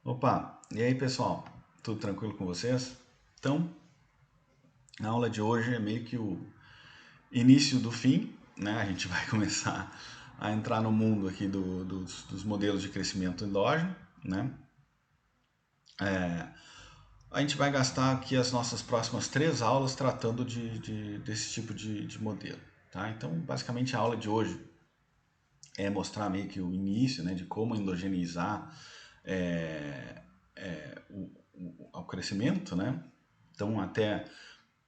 Opa, e aí pessoal, tudo tranquilo com vocês? Então, a aula de hoje é meio que o início do fim, né? A gente vai começar a entrar no mundo aqui dos modelos de crescimento endógeno, né? A gente vai gastar aqui as nossas próximas 3 aulas tratando desse tipo de modelo, tá? Então, basicamente a aula de hoje é mostrar meio que o início, né, de como endogeneizar é, o crescimento, né? Então, até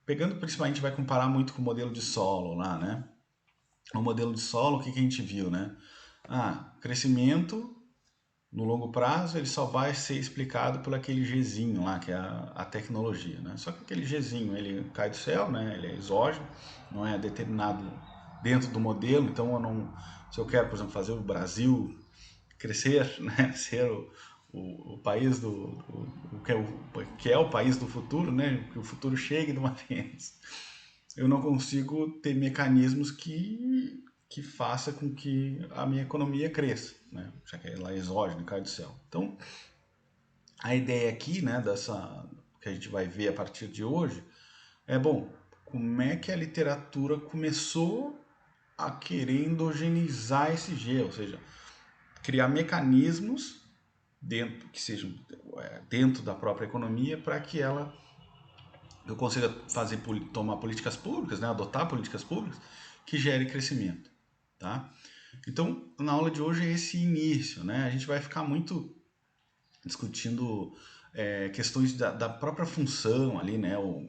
pegando principalmente, a gente vai comparar muito com o modelo de solo lá, né? O modelo de solo, o que a gente viu, né? Crescimento no longo prazo ele só vai ser explicado por aquele Gzinho lá, que é a tecnologia, né? Só que aquele Gzinho, ele cai do céu, né? Ele é exógeno, não é determinado dentro do modelo, então se eu quero, por exemplo, fazer o Brasil crescer, né? Ser o país que é o país do futuro, né? Que o futuro chegue de uma vez. Eu não consigo ter mecanismos que faça com que a minha economia cresça, né? Já que ela é exógena, cai do céu. Então, a ideia aqui, né, dessa que a gente vai ver a partir de hoje, é bom, como é que a literatura começou a querer endogeneizar esse G, ou seja, criar mecanismos dentro que sejam dentro da própria economia para que ela eu consiga tomar políticas públicas, né, adotar políticas públicas que gerem crescimento, tá? Então, na aula de hoje é esse início, né? A gente vai ficar muito discutindo questões da própria função ali, né? O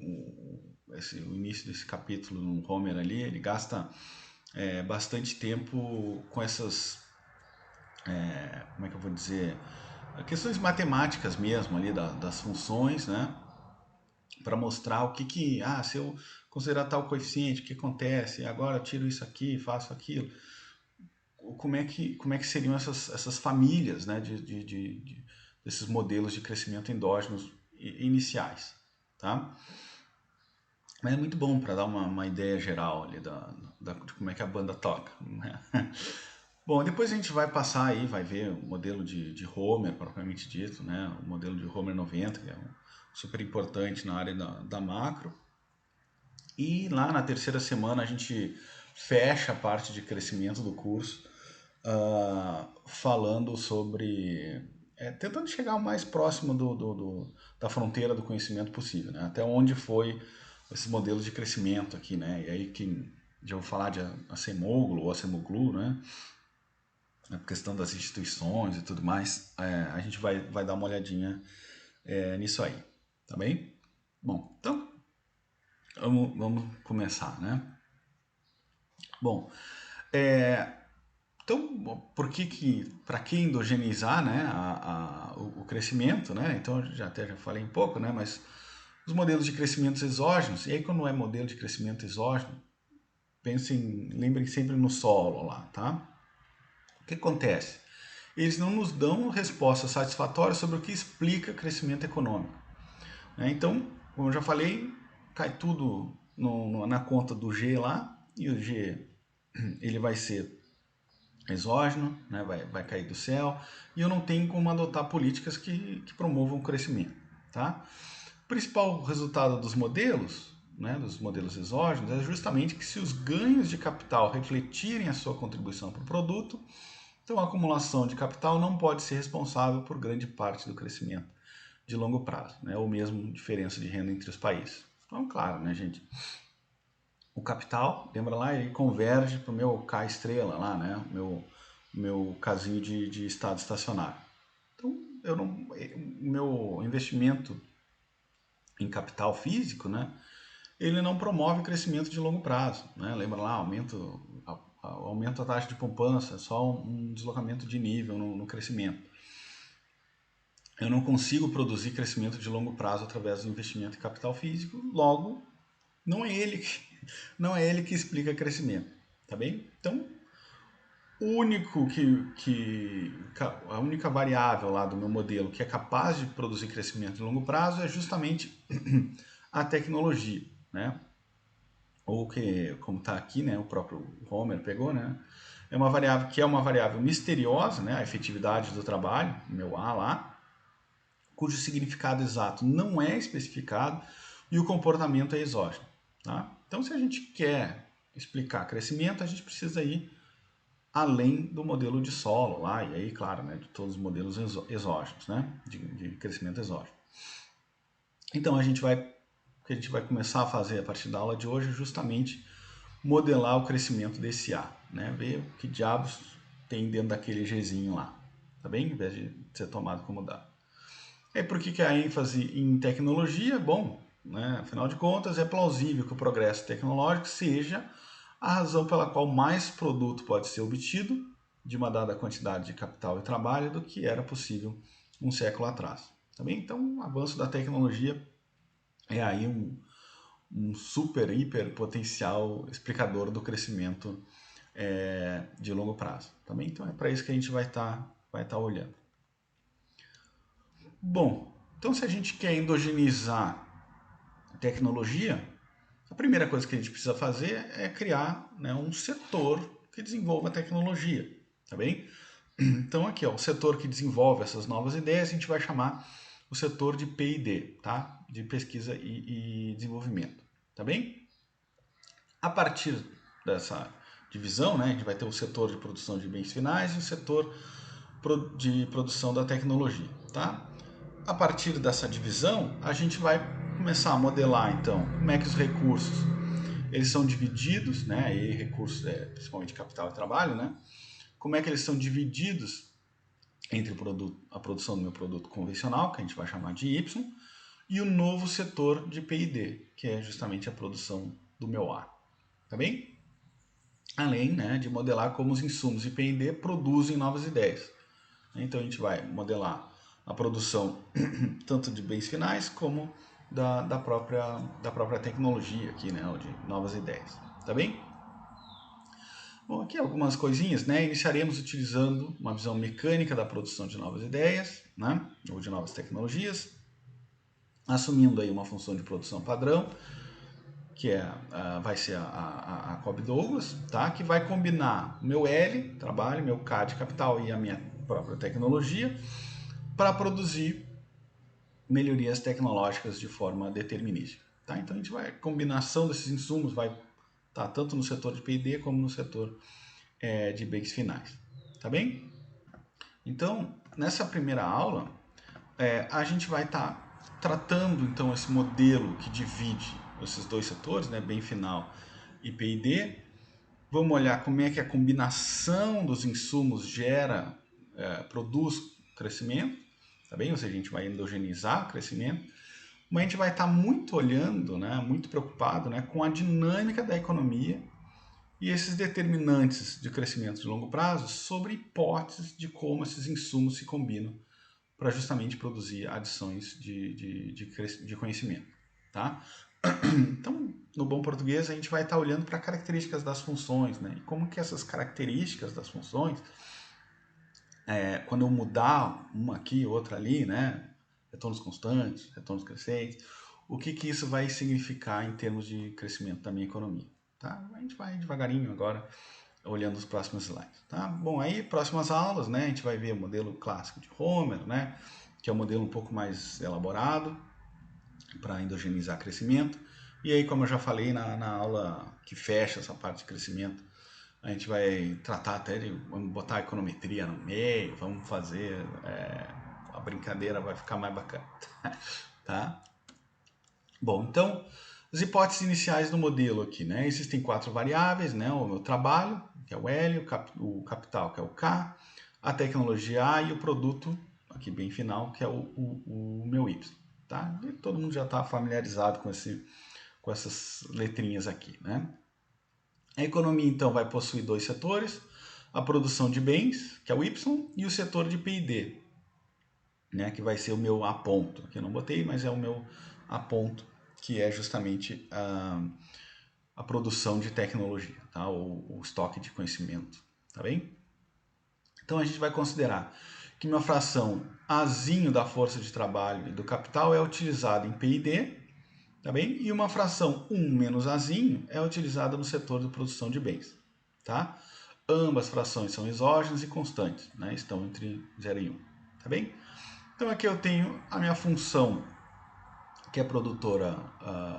início desse capítulo no Homer ali, ele gasta bastante tempo com essas, como é que eu vou dizer, questões matemáticas mesmo ali das funções, né? Para mostrar se eu considerar tal coeficiente, o que acontece, agora eu tiro isso aqui, faço aquilo, como é que seriam essas famílias, né, desses modelos de crescimento endógenos iniciais, tá? Mas é muito bom para dar uma ideia geral ali de como é que a banda toca, né? Bom, depois a gente vai passar aí, vai ver o modelo de Homer, propriamente dito, né? O modelo de Homer 90, que é super importante na área da macro. E lá na terceira semana a gente fecha a parte de crescimento do curso, falando sobre. Tentando chegar o mais próximo da fronteira do conhecimento possível, né? Até onde foi esses modelos de crescimento aqui, né? E aí que já vou falar de Acemoglu ou Acemoglu, né? A questão das instituições e tudo mais, a gente vai dar uma olhadinha nisso aí, tá bem? Bom, então vamos começar, né? Bom, então, para que endogeneizar, né, o crescimento, né? Então, já falei um pouco, né? Mas os modelos de crescimento exógenos, e aí quando é modelo de crescimento exógeno, lembrem sempre no solo lá, tá? O que acontece? Eles não nos dão resposta satisfatória sobre o que explica crescimento econômico, né? Então, como eu já falei, cai tudo na conta do G lá, e o G ele vai ser exógeno, né, vai cair do céu, e eu não tenho como adotar políticas que promovam o crescimento. Tá? O principal resultado dos modelos exógenos, é justamente que se os ganhos de capital refletirem a sua contribuição para o produto, então a acumulação de capital não pode ser responsável por grande parte do crescimento de longo prazo, né, ou mesmo diferença de renda entre os países. Então, claro, né, gente? O capital, lembra lá, ele converge para o meu K estrela lá, né? Meu casinho de estado estacionário. Então, o meu investimento em capital físico, né? Ele não promove crescimento de longo prazo, né? Lembra lá, aumenta a taxa de poupança, só um deslocamento de nível no crescimento. Eu não consigo produzir crescimento de longo prazo através do investimento em capital físico, logo, não é ele que, não é ele que explica crescimento, tá bem? Então, a única variável lá do meu modelo que é capaz de produzir crescimento de longo prazo é justamente a tecnologia, né? Ou que, como está aqui, né, o próprio Homer pegou, né? É uma variável misteriosa, né? A efetividade do trabalho, meu A lá, cujo significado exato não é especificado e o comportamento é exógeno. Tá? Então, se a gente quer explicar crescimento, a gente precisa ir além do modelo de solo lá, e aí, claro, né, de todos os modelos exógenos, né, de crescimento exógeno. Então, o que a gente vai começar a fazer a partir da aula de hoje é justamente modelar o crescimento desse A, né, ver o que diabos tem dentro daquele Gzinho lá, tá bem? Em vez de ser tomado como dado. E por que a ênfase em tecnologia? Bom, né, afinal de contas, é plausível que o progresso tecnológico seja a razão pela qual mais produto pode ser obtido de uma dada quantidade de capital e trabalho do que era possível um século atrás. Tá bem? Então, o avanço da tecnologia é aí um super, hiper potencial explicador do crescimento de longo prazo. Tá bem? Então, é para isso que a gente vai tá olhando. Bom, então se a gente quer endogenizar tecnologia, a primeira coisa que a gente precisa fazer é criar, né, um setor que desenvolva a tecnologia, tá bem? Então aqui, ó, o setor que desenvolve essas novas ideias, a gente vai chamar o setor de P&D, tá? De pesquisa e desenvolvimento, tá bem? A partir dessa divisão, né, a gente vai ter o setor de produção de bens finais e o setor de produção da tecnologia, tá? A partir dessa divisão, a gente vai começar a modelar, então, como é que os recursos eles são divididos, né? E recursos, principalmente capital e trabalho, né? Como é que eles são divididos entre a produção do meu produto convencional, que a gente vai chamar de Y, e o novo setor de P&D, que é justamente a produção do meu A. Tá bem? Além, né, de modelar como os insumos de P&D produzem novas ideias. Então a gente vai modelar a produção tanto de bens finais como da própria tecnologia aqui, né, de novas ideias. Tá bem? Bom, aqui algumas coisinhas, né? Iniciaremos utilizando uma visão mecânica da produção de novas ideias, né? Ou de novas tecnologias, assumindo aí uma função de produção padrão, que vai ser a Cobb-Douglas, tá? Que vai combinar meu L, trabalho, meu K de capital e a minha própria tecnologia para produzir melhorias tecnológicas de forma determinística. Tá? Então a combinação desses insumos vai estar tanto no setor de P&D como no setor de bens finais. Tá bem? Então, nessa primeira aula, a gente vai estar tratando então esse modelo que divide esses dois setores, né, bem final e P&D. Vamos olhar como é que a combinação dos insumos produz crescimento, tá bem? Ou seja, a gente vai endogenizar o crescimento, mas a gente vai estar muito olhando, né, muito preocupado, né, com a dinâmica da economia e esses determinantes de crescimento de longo prazo sobre hipóteses de como esses insumos se combinam para justamente produzir adições de conhecimento. Tá? Então, no bom português, a gente vai estar olhando para características das funções, né? E como que essas características das funções, quando eu mudar uma aqui, outra ali, né? Retornos constantes, retornos crescentes, o que isso vai significar em termos de crescimento da minha economia. Tá? A gente vai devagarinho agora, olhando os próximos slides. Tá? Bom, aí, próximas aulas, né? A gente vai ver o modelo clássico de Homer, né? Que é um modelo um pouco mais elaborado para endogenizar crescimento. E aí, como eu já falei na aula que fecha essa parte de crescimento, a gente vai tratar até vamos botar a econometria no meio, vamos fazer, a brincadeira vai ficar mais bacana, tá? Bom, então, as hipóteses iniciais do modelo aqui, né? Existem 4 variáveis, né? O meu trabalho, que é o L, o capital, que é o K, a tecnologia A e o produto, aqui bem final, que é o meu Y, tá? E todo mundo já está familiarizado com essas letrinhas aqui, né? A economia, então, vai possuir 2 setores, a produção de bens, que é o Y, e o setor de P&D, né, que vai ser o meu A ponto. Aqui eu não botei, mas é o meu A ponto, que é justamente a produção de tecnologia, tá? O estoque de conhecimento, tá bem? Então a gente vai considerar que uma fração Azinho da força de trabalho e do capital é utilizada em P&D, tá bem? E uma fração 1 menos Azinho é utilizada no setor de produção de bens, tá? Ambas frações são exógenas e constantes, né? Estão entre 0 e 1, tá bem? Então aqui eu tenho a minha função, que é produtora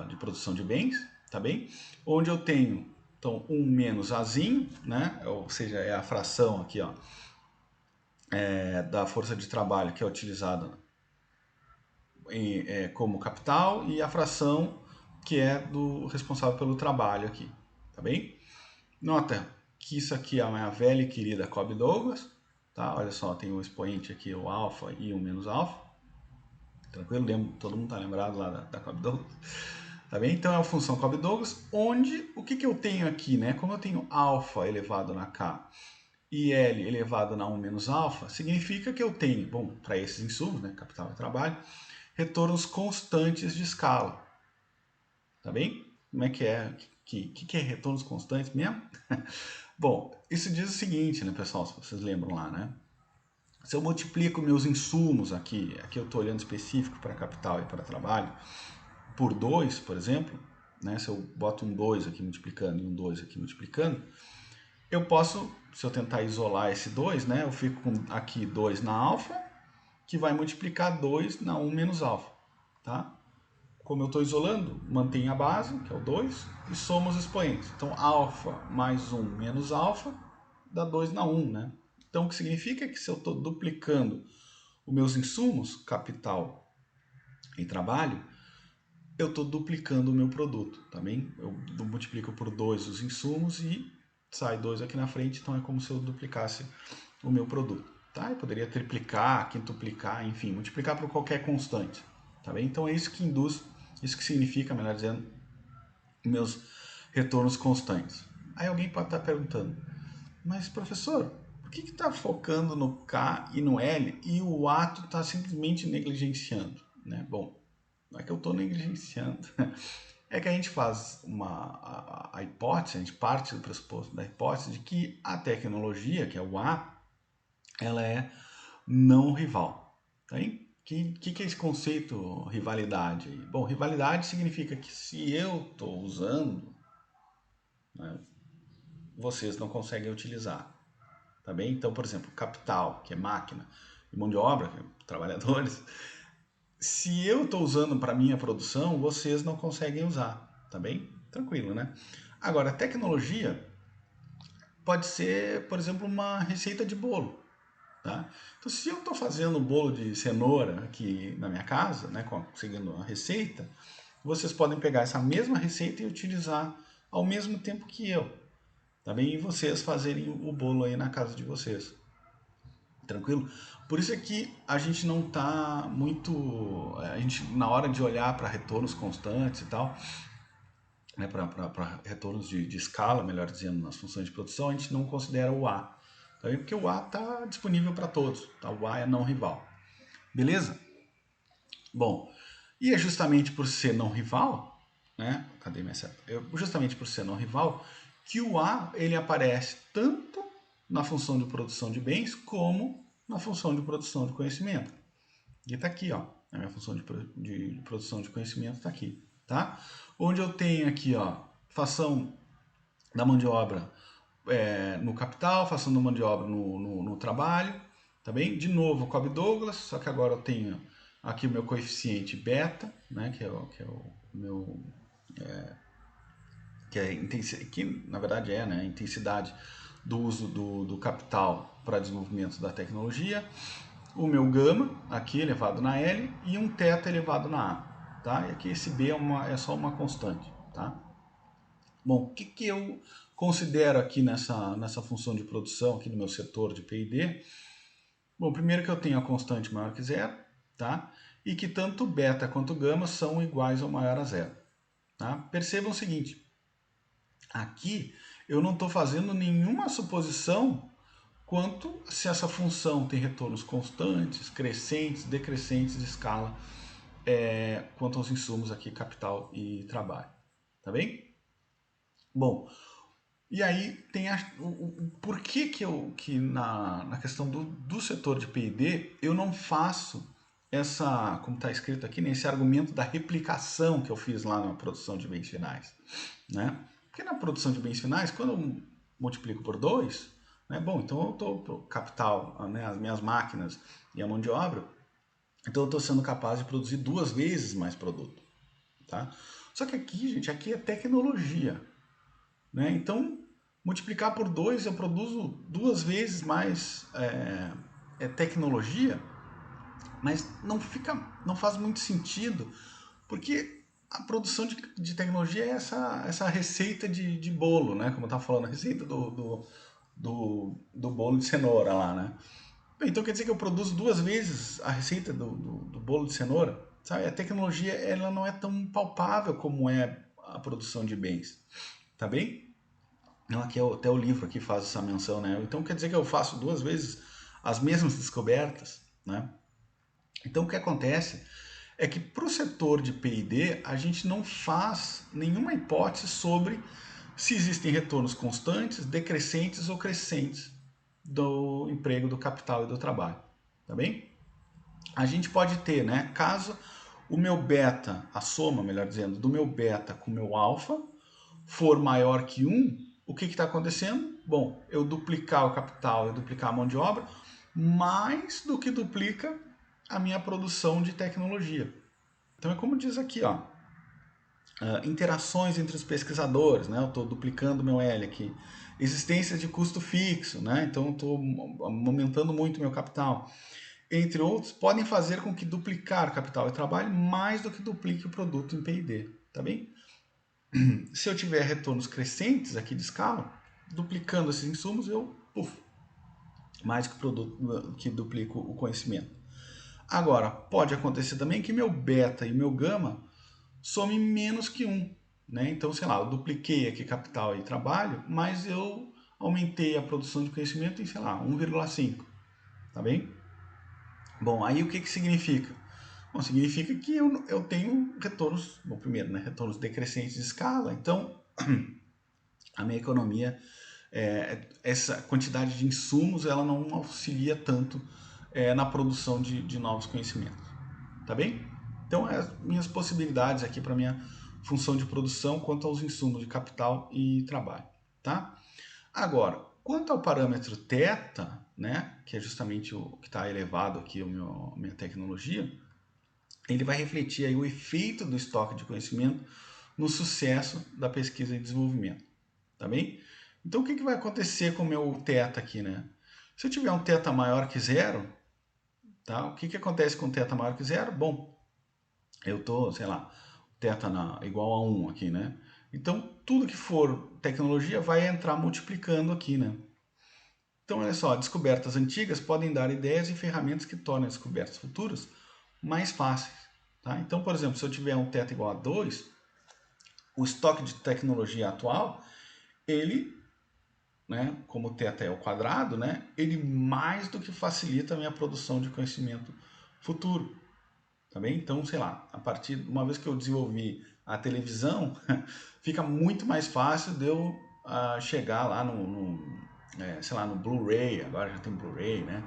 de produção de bens, tá bem? Onde eu tenho, então, 1 menos Azinho, né? Ou seja, é a fração aqui, ó, da força de trabalho que é utilizada como capital e a fração que é do responsável pelo trabalho aqui, tá bem? Nota que isso aqui é a minha velha e querida Cobb-Douglas, tá? Olha só, tem o expoente aqui, o alfa e o menos alfa. Tranquilo? Todo mundo tá lembrado lá da Cobb-Douglas? Tá bem? Então é a função Cobb-Douglas, onde o que eu tenho aqui, né? Como eu tenho alfa elevado na K e L elevado na 1 menos alfa, significa que eu tenho, bom, para esses insumos, né? Capital e trabalho, retornos constantes de escala. Tá bem? Como é que é? O que é retornos constantes mesmo? Bom, isso diz o seguinte, né, pessoal, se vocês lembram lá, né? Se eu multiplico meus insumos aqui eu estou olhando específico para capital e para trabalho, por 2, por exemplo, né, se eu boto um 2 aqui multiplicando e um 2 aqui multiplicando, eu posso, se eu tentar isolar esse 2, né, eu fico com aqui 2 na alfa, que vai multiplicar 2 na 1 menos alfa, tá? Como eu estou isolando, mantém a base, que é o 2, e soma os expoentes. Então, alfa mais 1 menos alfa dá 2 na 1, né? Então, o que significa que se eu estou duplicando os meus insumos, capital e trabalho, eu estou duplicando o meu produto, tá bem? Eu multiplico por 2 os insumos e sai 2 aqui na frente, então é como se eu duplicasse o meu produto, tá? Eu poderia triplicar, quintuplicar, enfim, multiplicar por qualquer constante, tá bem? Então é isso que induz, isso que significa, melhor dizendo, meus retornos constantes. Aí alguém pode estar perguntando, mas professor, por que está focando no K e no L e o ato está simplesmente negligenciando, né? Bom, não é que eu estou negligenciando, é que a gente faz a hipótese, a gente parte do pressuposto da hipótese de que a tecnologia, que é o A, ela é não rival. Tá aí? Que é esse conceito rivalidade? Bom, rivalidade significa que se eu estou usando, né, vocês não conseguem utilizar. Tá bem? Então, por exemplo, capital, que é máquina, e mão de obra, que é trabalhadores, se eu estou usando para minha produção, vocês não conseguem usar, tá bem? Tranquilo, né? Agora, a tecnologia pode ser, por exemplo, uma receita de bolo, tá? Então, se eu estou fazendo um bolo de cenoura aqui na minha casa, né, seguindo a receita, vocês podem pegar essa mesma receita e utilizar ao mesmo tempo que eu, tá bem? E vocês fazerem o bolo aí na casa de vocês. Tranquilo? Por isso é que a gente não está muito. A gente, na hora de olhar para retornos constantes e tal, né, para retornos de escala, melhor dizendo, nas funções de produção, a gente não considera o A. Tá? Porque o A está disponível para todos. Tá? O A é não rival. Beleza? Bom, e é justamente por ser não rival, né? Cadê minha seta? Justamente por ser não rival, que o A ele aparece tanto na função de produção de bens como na função de produção de conhecimento. E está aqui, ó, a minha função de produção de conhecimento está aqui, tá? Onde eu tenho aqui, ó, fação da mão de obra no capital, fação da mão de obra no trabalho, tá bem? De novo, Cobb-Douglas, só que agora eu tenho aqui o meu coeficiente beta, né, que é o meu que na verdade é, né, a intensidade do uso do capital para desenvolvimento da tecnologia, o meu gama aqui elevado na L e um θ elevado na A, tá? E aqui esse B é só uma constante, tá? Bom, o que eu considero aqui nessa função de produção aqui no meu setor de P&D? Bom, primeiro que eu tenho a constante maior que zero, tá? E que tanto beta quanto gama são iguais ou maior a zero, tá? Percebam o seguinte, aqui eu não estou fazendo nenhuma suposição quanto se essa função tem retornos constantes, crescentes, decrescentes de escala, quanto aos insumos aqui, capital e trabalho. Tá bem? Bom, e aí tem o porquê que na questão do setor de P&D eu não faço essa, como está escrito aqui, né, esse argumento da replicação que eu fiz lá na produção de bens finais, né? Porque na produção de bens finais, quando eu multiplico por 2, né, bom, então eu estou capital, né, as minhas máquinas e a mão de obra, Então eu estou sendo capaz de produzir 2 vezes mais produto, tá? Só que aqui, gente, aqui é tecnologia, né? Então, multiplicar por 2 eu produzo 2 vezes mais tecnologia, mas não faz muito sentido, porque a produção de tecnologia é essa receita de bolo, né? Como eu estava falando, a receita do bolo de cenoura lá, né? Então quer dizer que eu produzo 2 vezes a receita do bolo de cenoura? Sabe? A tecnologia ela não é tão palpável como é a produção de bens, tá bem? Não, aqui é até o livro aqui faz essa menção, né? Então quer dizer que eu faço 2 vezes as mesmas descobertas, né? Então o que acontece é que para o setor de P&D a gente não faz nenhuma hipótese sobre se existem retornos constantes, decrescentes ou crescentes do emprego, do capital e do trabalho, tá bem? A gente pode ter, né, caso o meu beta, a soma, melhor dizendo, do meu beta com o meu alfa for maior que 1, o que está acontecendo? Bom, eu duplicar o capital, eu duplicar a mão de obra, mais do que duplica a minha produção de tecnologia. Então é como diz aqui, ó, interações entre os pesquisadores, né? Eu estou duplicando meu L aqui. Existência de custo fixo, né? Então estou aumentando muito meu capital. Entre outros, podem fazer com que duplicar capital e trabalho mais do que duplique o produto em P&D, tá bem? Se eu tiver retornos crescentes aqui de escala, duplicando esses insumos, eu mais que o produto que duplico o conhecimento. Agora, pode acontecer também que meu beta e meu gama some menos que 1. Né? Então, sei lá, eu dupliquei aqui capital e trabalho, mas eu aumentei a produção de conhecimento em, sei lá, 1,5. Tá bem? Bom, aí o que significa? Bom, significa que eu tenho retornos, bom, primeiro, né, retornos decrescentes de escala, então a minha economia, essa quantidade de insumos, ela não auxilia tanto na produção de novos conhecimentos, tá bem? Então, as minhas possibilidades aqui para minha função de produção quanto aos insumos de capital e trabalho, tá? Agora, quanto ao parâmetro θ, né, que é justamente o que está elevado aqui, a minha tecnologia, ele vai refletir aí o efeito do estoque de conhecimento no sucesso da pesquisa e desenvolvimento, tá bem? Então, o que vai acontecer com o meu θ aqui, né? Se eu tiver um θ maior que zero, tá? O que acontece com θ maior que zero? Bom, eu tô, sei lá, θ igual a 1 aqui, né? Então, tudo que for tecnologia vai entrar multiplicando aqui, né? Então, olha só, descobertas antigas podem dar ideias e ferramentas que tornem as descobertas futuras mais fáceis. Tá? Então, por exemplo, se eu tiver um θ igual a 2, o estoque de tecnologia atual, ele, né, como o θ é o quadrado, né, ele mais do que facilita a minha produção de conhecimento futuro. Tá bem? Então, sei lá, a partir uma vez que eu desenvolvi a televisão, fica muito mais fácil de eu chegar lá sei lá, no Blu-ray, agora já tem Blu-ray, né?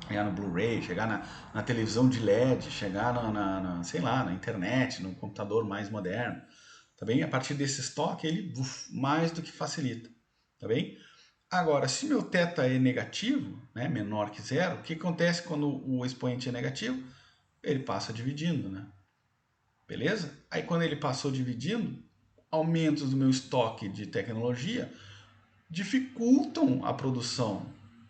Chegar no Blu-ray, chegar na televisão de LED, chegar sei lá, na internet, no computador mais moderno, tá bem? A partir desse estoque, ele mais do que facilita, tá bem? Agora, se meu θ é negativo, né, menor que zero, o que acontece quando o expoente é negativo? Ele passa dividindo, né? Beleza? Aí quando ele passou dividindo, aumentos do meu estoque de tecnologia dificultam a produção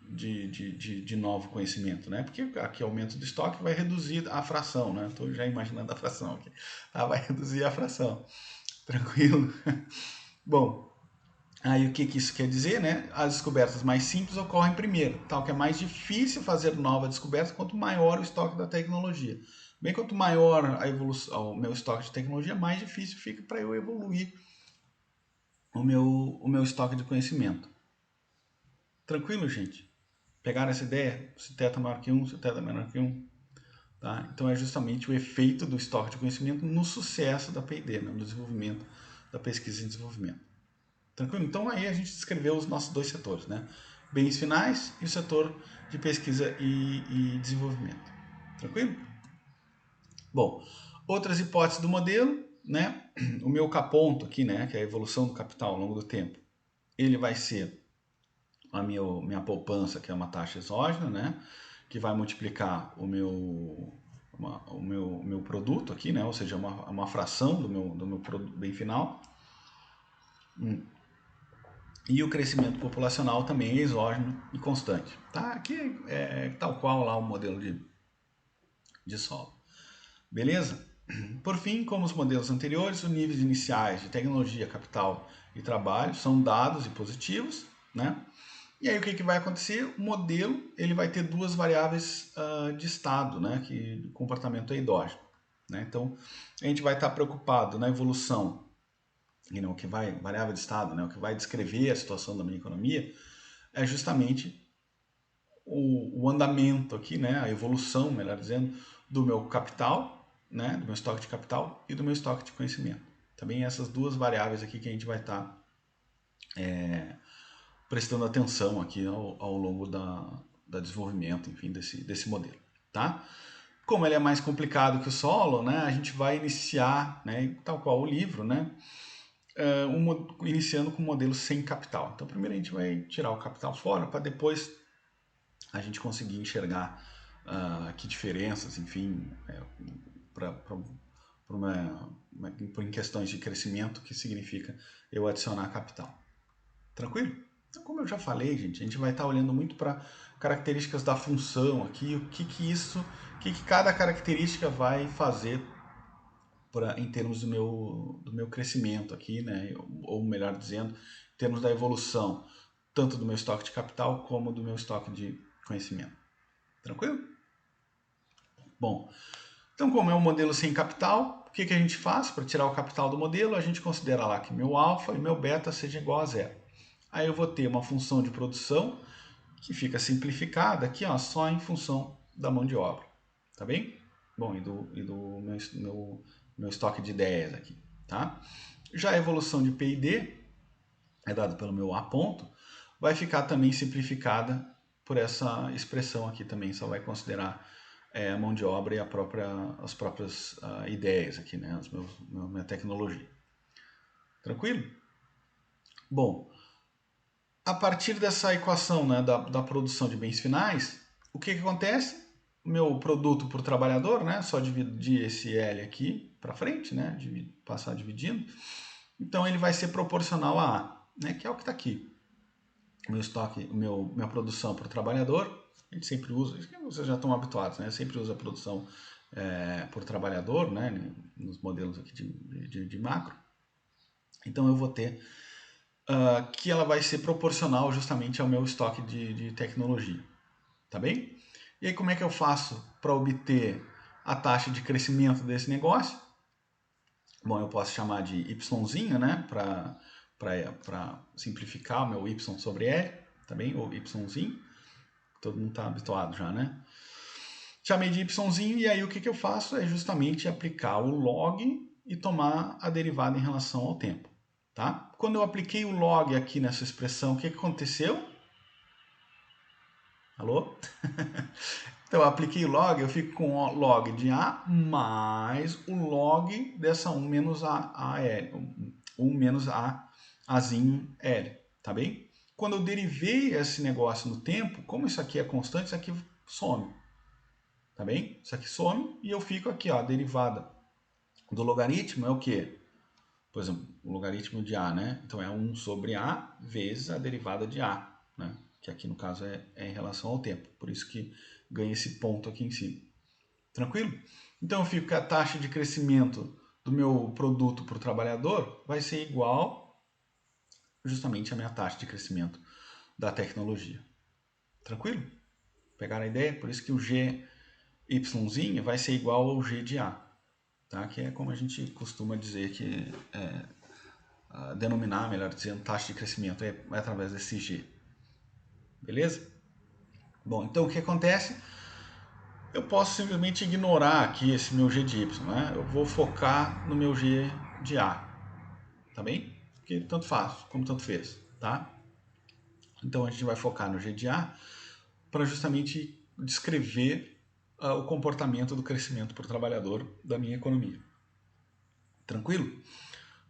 de novo conhecimento, né? Porque aqui aumento do estoque vai reduzir a fração, né? Estou já imaginando a fração aqui. Vai reduzir a fração. Tranquilo? Bom, aí o que isso quer dizer, né? As descobertas mais simples ocorrem primeiro, tal que é mais difícil fazer nova descoberta quanto maior o estoque da tecnologia. Bem, quanto maior a evolução, o meu estoque de tecnologia, mais difícil fica para eu evoluir o meu estoque de conhecimento. Tranquilo, gente? Pegaram essa ideia? Se θ é maior que 1, se θ é menor que 1. Tá? Então é justamente o efeito do estoque de conhecimento no sucesso da P&D, né? No desenvolvimento da pesquisa e desenvolvimento. Tranquilo? Então aí a gente descreveu os nossos 2 setores, né? Bens finais e o setor de pesquisa e desenvolvimento. Tranquilo? Bom, outras hipóteses do modelo, né? O meu K-ponto aqui, né? Que é a evolução do capital ao longo do tempo, ele vai ser a minha poupança, que é uma taxa exógena, né? Que vai multiplicar meu produto aqui, né? Ou seja, uma fração do meu produto bem final. E o crescimento populacional também é exógeno e constante. Tá? Aqui é tal qual lá o modelo de solo. Beleza? Por fim, como os modelos anteriores, os níveis iniciais de tecnologia, capital e trabalho são dados e positivos, né? E aí o que vai acontecer? O modelo ele vai ter duas variáveis de estado, né? Que o comportamento é endógeno. Né? Então, a gente vai estar preocupado na evolução, e não, o que vai, variável de estado, né? O que vai descrever a situação da minha economia, é justamente o andamento aqui, né? A evolução, melhor dizendo, do meu capital, né? Do meu estoque de capital e do meu estoque de conhecimento. Também essas duas variáveis aqui que a gente vai estar prestando atenção aqui ao longo da desenvolvimento, enfim, desse modelo, tá? Como ele é mais complicado que o solo, né, a gente vai iniciar, né, tal qual o livro, né, iniciando com um modelo sem capital. Então, primeiro a gente vai tirar o capital fora para depois a gente conseguir enxergar que diferenças, enfim, em questões de crescimento, que significa eu adicionar capital. Tranquilo? Então, como eu já falei, gente, a gente vai estar olhando muito para características da função aqui, o que cada característica vai fazer em termos do meu crescimento aqui, né? Ou melhor dizendo, em termos da evolução, tanto do meu estoque de capital como do meu estoque de conhecimento. Tranquilo? Bom, então como é um modelo sem capital, o que a gente faz para tirar o capital do modelo? A gente considera lá que meu alfa e meu beta sejam igual a zero. Aí eu vou ter uma função de produção que fica simplificada aqui, ó, só em função da mão de obra. Tá bem? Bom, e do meu estoque de ideias aqui. Tá? Já a evolução de P&D, é dado pelo meu A ponto, vai ficar também simplificada por essa expressão aqui também, só vai considerar a mão de obra e as próprias ideias aqui, né? Minha tecnologia. Tranquilo? Bom, a partir dessa equação, né, da produção de bens finais, o que acontece? Meu produto por trabalhador, né, só dividir esse L aqui para frente, né, passar dividindo, então ele vai ser proporcional a A, né, que é o que está aqui. Meu estoque, minha produção por trabalhador, a gente sempre usa, vocês já estão habituados, né, sempre usa a produção por trabalhador, né, nos modelos aqui de macro. Então eu vou ter que ela vai ser proporcional justamente ao meu estoque de tecnologia. Tá bem? E aí como é que eu faço para obter a taxa de crescimento desse negócio? Bom, eu posso chamar de Yzinho, né? Para simplificar o meu Y sobre L, tá bem? Ou Yzinho. Todo mundo está habituado já, né? Chamei de Yzinho e aí o que eu faço é justamente aplicar o log e tomar a derivada em relação ao tempo. Tá? Quando eu apliquei o log aqui nessa expressão, o que aconteceu? Alô? Então eu apliquei o log, eu fico com o log de A mais o log dessa 1 menos a L. 1 menos Azinho L. Tá bem? Quando eu derivei esse negócio no tempo, como isso aqui é constante, isso aqui some. Tá bem? Isso aqui some e eu fico aqui, ó, a derivada do logaritmo é o quê? Por exemplo, o logaritmo de A, né? Então é 1 sobre A vezes a derivada de A, né? Que aqui no caso é em relação ao tempo. Por isso que ganha esse ponto aqui em cima. Tranquilo? Então eu fico que a taxa de crescimento do meu produto por trabalhador vai ser igual justamente à minha taxa de crescimento da tecnologia. Tranquilo? Pegaram a ideia? Por isso que o GYzinho vai ser igual ao G de A. Tá? Que é como a gente costuma dizer que denominar, melhor dizendo, taxa de crescimento é através desse G. Beleza? Bom, então o que acontece? Eu posso simplesmente ignorar aqui esse meu G de Y, né? Eu vou focar no meu G de A, tá bem? Porque tanto faz, como tanto fez, tá? Então a gente vai focar no G de A para justamente descrever o comportamento do crescimento por trabalhador da minha economia. Tranquilo?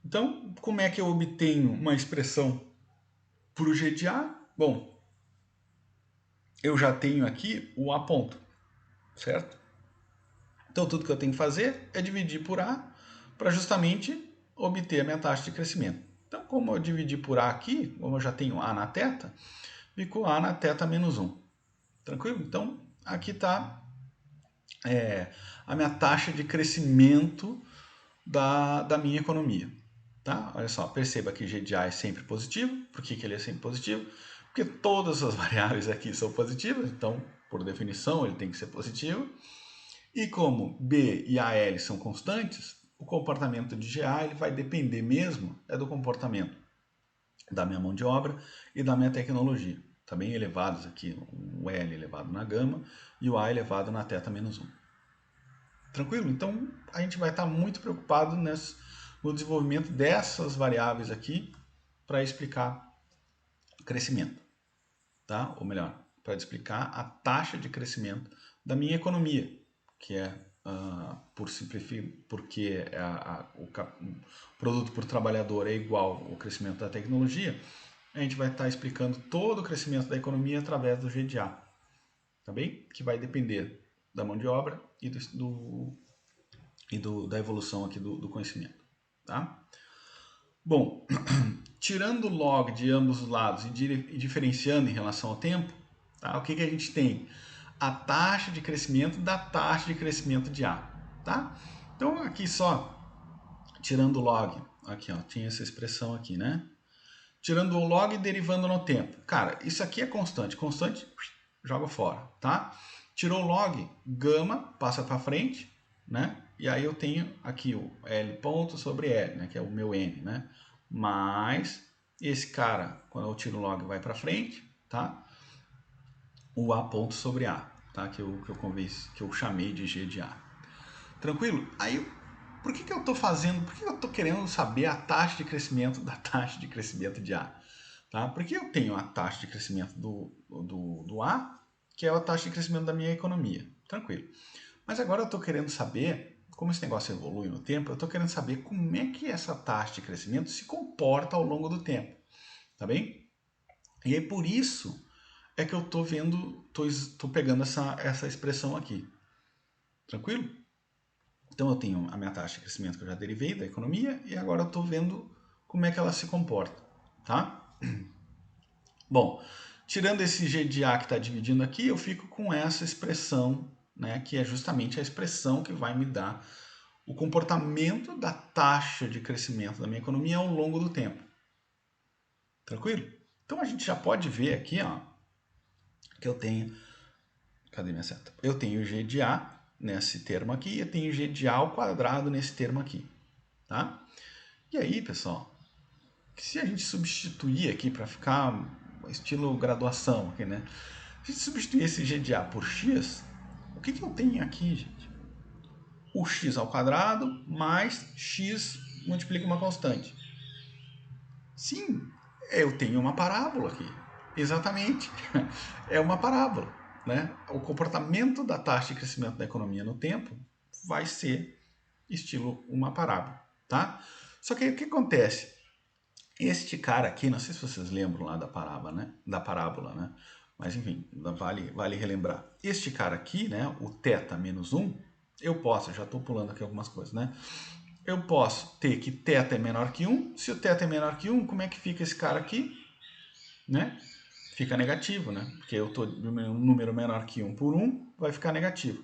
Então, como é que eu obtenho uma expressão para o G de A? Bom, eu já tenho aqui o A ponto, certo? Então, tudo que eu tenho que fazer é dividir por A para justamente obter a minha taxa de crescimento. Então, como eu dividi por A aqui, como eu já tenho A na θ, ficou A na θ menos 1. Tranquilo? Então, aqui está a minha taxa de crescimento da minha economia. Tá? Olha só, perceba que G de A é sempre positivo. Por que ele é sempre positivo? Porque todas as variáveis aqui são positivas, então, por definição, ele tem que ser positivo. E como B e AL são constantes, o comportamento de GA ele vai depender mesmo do comportamento da minha mão de obra e da minha tecnologia. Está bem elevados aqui, o L elevado na gama e o A elevado na θ menos 1. Tranquilo? Então, a gente vai estar muito preocupado no desenvolvimento dessas variáveis aqui para explicar o crescimento, tá? Ou melhor, para explicar a taxa de crescimento da minha economia, que é porque o produto por trabalhador é igual ao crescimento da tecnologia, a gente vai estar explicando todo o crescimento da economia através do G de A, tá bem? Que vai depender da mão de obra e da evolução aqui do conhecimento, tá? Bom, tirando o log de ambos os lados e diferenciando em relação ao tempo, tá? O que a gente tem? A taxa de crescimento da taxa de crescimento de A, tá? Então, aqui só, tirando o log, aqui ó, tinha essa expressão aqui, né? Tirando o log e derivando no tempo. Cara, isso aqui é constante. Constante, joga fora, tá? Tirou o log, gama, passa para frente, né? E aí eu tenho aqui o L ponto sobre L, né? Que é o meu N, né? Mais esse cara, quando eu tiro o log, vai para frente, tá? O A ponto sobre A, tá? Que eu chamei de G de A. Tranquilo? Aí, por que eu estou fazendo, por que eu estou querendo saber a taxa de crescimento da taxa de crescimento de A? Tá? Porque eu tenho a taxa de crescimento do A, que é a taxa de crescimento da minha economia. Tranquilo. Mas agora eu estou querendo saber, como esse negócio evolui no tempo, eu estou querendo saber como é que essa taxa de crescimento se comporta ao longo do tempo. Tá bem? E aí por isso é que eu estou vendo, estou pegando essa expressão aqui. Tranquilo? Então eu tenho a minha taxa de crescimento que eu já derivei da economia e agora eu estou vendo como é que ela se comporta, tá? Bom, tirando esse G de A que está dividindo aqui, eu fico com essa expressão, né, que é justamente a expressão que vai me dar o comportamento da taxa de crescimento da minha economia ao longo do tempo. Tranquilo? Então a gente já pode ver aqui, ó, que eu tenho... Cadê minha seta? Eu tenho G de A nesse termo aqui e eu tenho G de A ao quadrado nesse termo aqui, tá? E aí, pessoal, se a gente substituir aqui para ficar estilo graduação aqui, né? Se a gente substituir esse G de A por X, o que eu tenho aqui, gente? O X ao quadrado mais X multiplica uma constante. Sim, eu tenho uma parábola aqui. Exatamente. É uma parábola, né? O comportamento da taxa de crescimento da economia no tempo vai ser estilo uma parábola, tá? Só que aí o que acontece? Este cara aqui, não sei se vocês lembram lá da parábola, né? Mas enfim, vale relembrar. Este cara aqui, né? O θ menos 1, eu posso, já estou pulando aqui algumas coisas, né? Eu posso ter que θ é menor que 1. Se o θ é menor que 1, como é que fica esse cara aqui? Né? Fica negativo, né? Porque eu estou um número menor que 1 por 1, vai ficar negativo.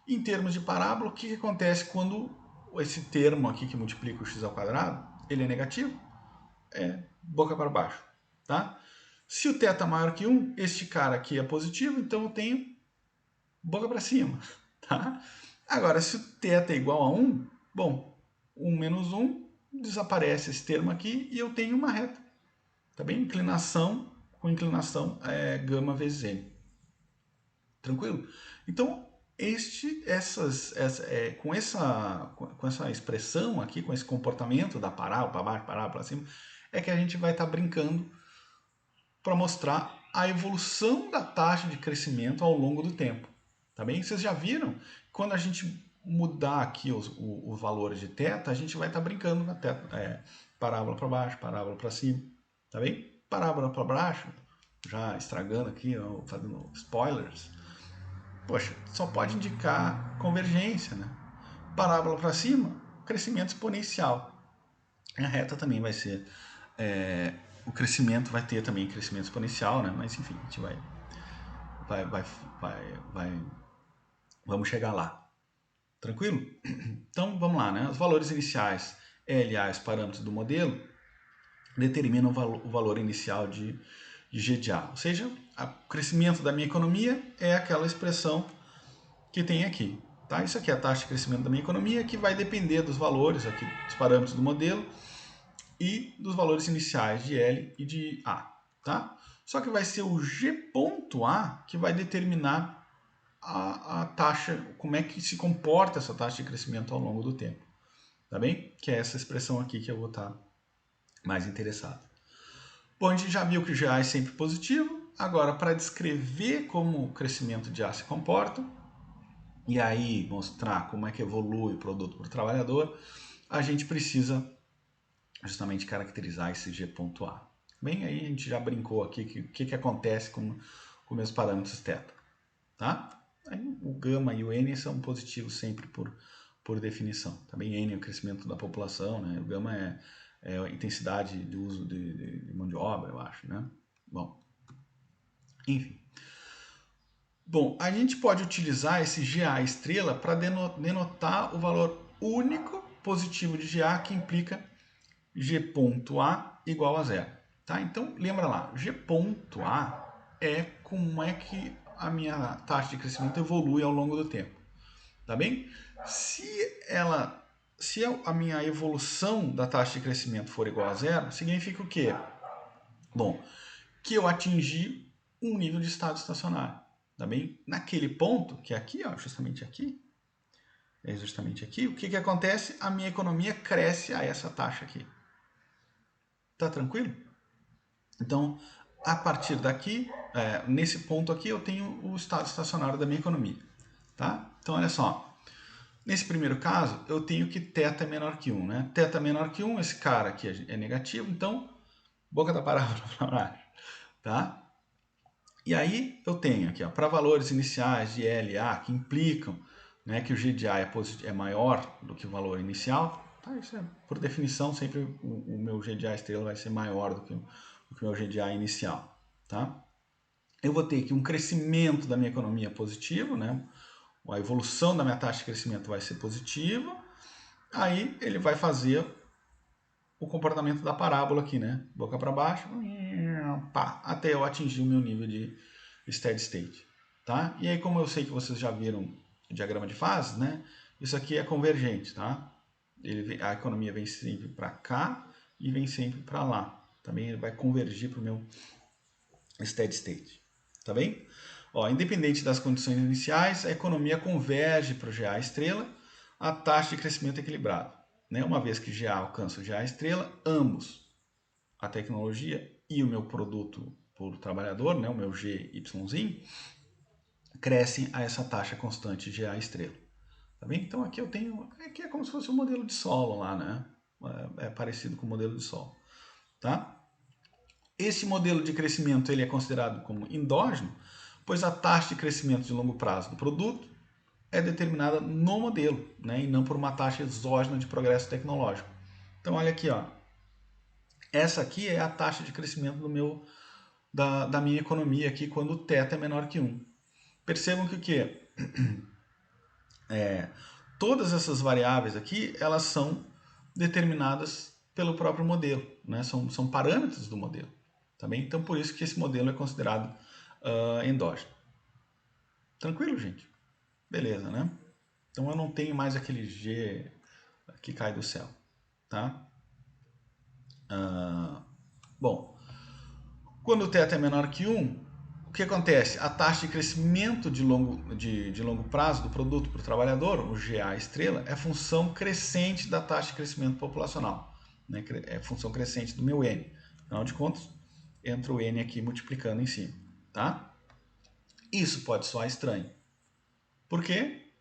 Em termos de parábola, o que acontece quando esse termo aqui que multiplica o x ao quadrado, ele é negativo? É boca para baixo, tá? Se o θ é maior que 1, este cara aqui é positivo, então eu tenho boca para cima, tá? Agora, se o θ é igual a 1, bom, 1 menos 1, desaparece esse termo aqui e eu tenho uma reta, tá bem? Inclinação com inclinação gama vezes n. Tranquilo? Então, com essa expressão aqui, com esse comportamento da parábola para baixo, parábola para cima, é que a gente vai estar brincando para mostrar a evolução da taxa de crescimento ao longo do tempo. Tá bem? Vocês já viram? Quando a gente mudar aqui os valores de θ, a gente vai estar brincando na parábola para baixo, parábola para cima. Tá bem? Parábola para baixo, já estragando aqui, fazendo spoilers. poxa, só pode indicar convergência, né? Parábola para cima, crescimento exponencial. A reta também vai ser, o crescimento vai ter também crescimento exponencial, né? Mas enfim, a gente vamos chegar lá. Tranquilo? Então vamos lá, né? Os valores iniciais, LA, os parâmetros do modelo, determinam o valor inicial de G de A. Ou seja, o crescimento da minha economia é aquela expressão que tem aqui. Tá? Isso aqui é a taxa de crescimento da minha economia, que vai depender dos valores, aqui, dos parâmetros do modelo e dos valores iniciais de L e de A. Tá? Só que vai ser o G ponto A que vai determinar a taxa, como é que se comporta essa taxa de crescimento ao longo do tempo. Tá bem? Que é essa expressão aqui que eu vou estar mais interessado. Bom, a gente já viu que o GA é sempre positivo. Agora, para descrever como o crescimento de A se comporta, e aí mostrar como é que evolui o produto por trabalhador, a gente precisa justamente caracterizar esse G ponto A. Bem, aí a gente já brincou aqui o que acontece com meus parâmetros θ. Tá? Aí, o gama e o N são positivos sempre por definição. Também N é o crescimento da população, né? O gama é a intensidade de uso de mão de obra, eu acho, né? Bom, enfim. Bom, a gente pode utilizar esse GA estrela para denotar o valor único positivo de GA que implica G ponto A igual a zero. Tá? Então, lembra lá, G ponto A é como é que a minha taxa de crescimento evolui ao longo do tempo. Tá bem? Se a minha evolução da taxa de crescimento for igual a zero, significa o quê? Bom, que eu atingi um nível de estado estacionário. Tá bem? Naquele ponto, que é aqui, ó, justamente aqui, o que acontece? A minha economia cresce a essa taxa aqui. Tá tranquilo? Então, a partir daqui, nesse ponto aqui, eu tenho o estado estacionário da minha economia. Tá? Então, olha só. Nesse primeiro caso, eu tenho que θ é menor que 1. Né? θ é menor que 1, esse cara aqui é negativo, então, boca da parábola para baixo. Tá? E aí eu tenho aqui, para valores iniciais de L e A que implicam, né, que o G de A é maior do que o valor inicial, tá? Isso é, por definição, sempre o meu G de A estrela vai ser maior do que o meu G de A inicial. Tá? Eu vou ter aqui um crescimento da minha economia positivo, né? A evolução da minha taxa de crescimento vai ser positiva, aí ele vai fazer o comportamento da parábola aqui, né? Boca para baixo, pá, até eu atingir o meu nível de steady state, tá? E aí, como eu sei que vocês já viram o diagrama de fases, né? Isso aqui é convergente, tá? A economia vem sempre para cá e vem sempre para lá. Também ele vai convergir para o meu steady state, tá bem? Ó, independente das condições iniciais, a economia converge para o GA estrela, a taxa de crescimento equilibrado. Né? Uma vez que GA alcança o GA estrela, ambos, a tecnologia e o meu produto por trabalhador, né, o meu GYzinho, crescem a essa taxa constante GA estrela. Tá bem? Então aqui eu tenho, aqui é como se fosse um modelo de solo lá, né? É parecido com o modelo de solo, tá? Esse modelo de crescimento ele é considerado como endógeno, pois a taxa de crescimento de longo prazo do produto é determinada no modelo, né, e não por uma taxa exógena de progresso tecnológico. Então olha aqui, ó. Essa aqui é a taxa de crescimento da minha economia aqui quando o θ é menor que 1. Percebam que o quê? Todas essas variáveis aqui, elas são determinadas pelo próprio modelo, né? São parâmetros do modelo. Tá bem? Então, por isso que esse modelo é considerado endógeno. Tranquilo, gente? Beleza, né? Então, eu não tenho mais aquele G que cai do céu. Tá? Bom, quando o θ é menor que 1, o que acontece? A taxa de crescimento de longo prazo do produto para o trabalhador, o GA estrela, é função crescente da taxa de crescimento populacional. Né? É função crescente do meu N. Afinal de contas, entra o N aqui multiplicando em cima. Tá? Isso pode soar estranho. Por quê?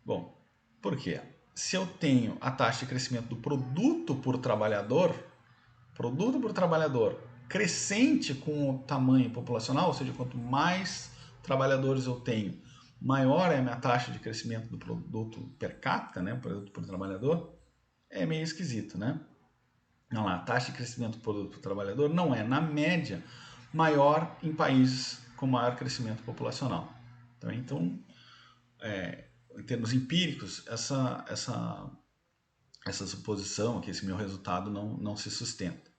Bom, porque se eu tenho a taxa de crescimento do produto por trabalhador crescente com o tamanho populacional, ou seja, quanto mais trabalhadores eu tenho, maior é a minha taxa de crescimento do produto per capita, né, produto por trabalhador, é meio esquisito, né? Não, a taxa de crescimento do produto por trabalhador não é, na média, maior em países com maior crescimento populacional. Tá? Então, em termos empíricos, essa suposição, que esse meu resultado não se sustenta.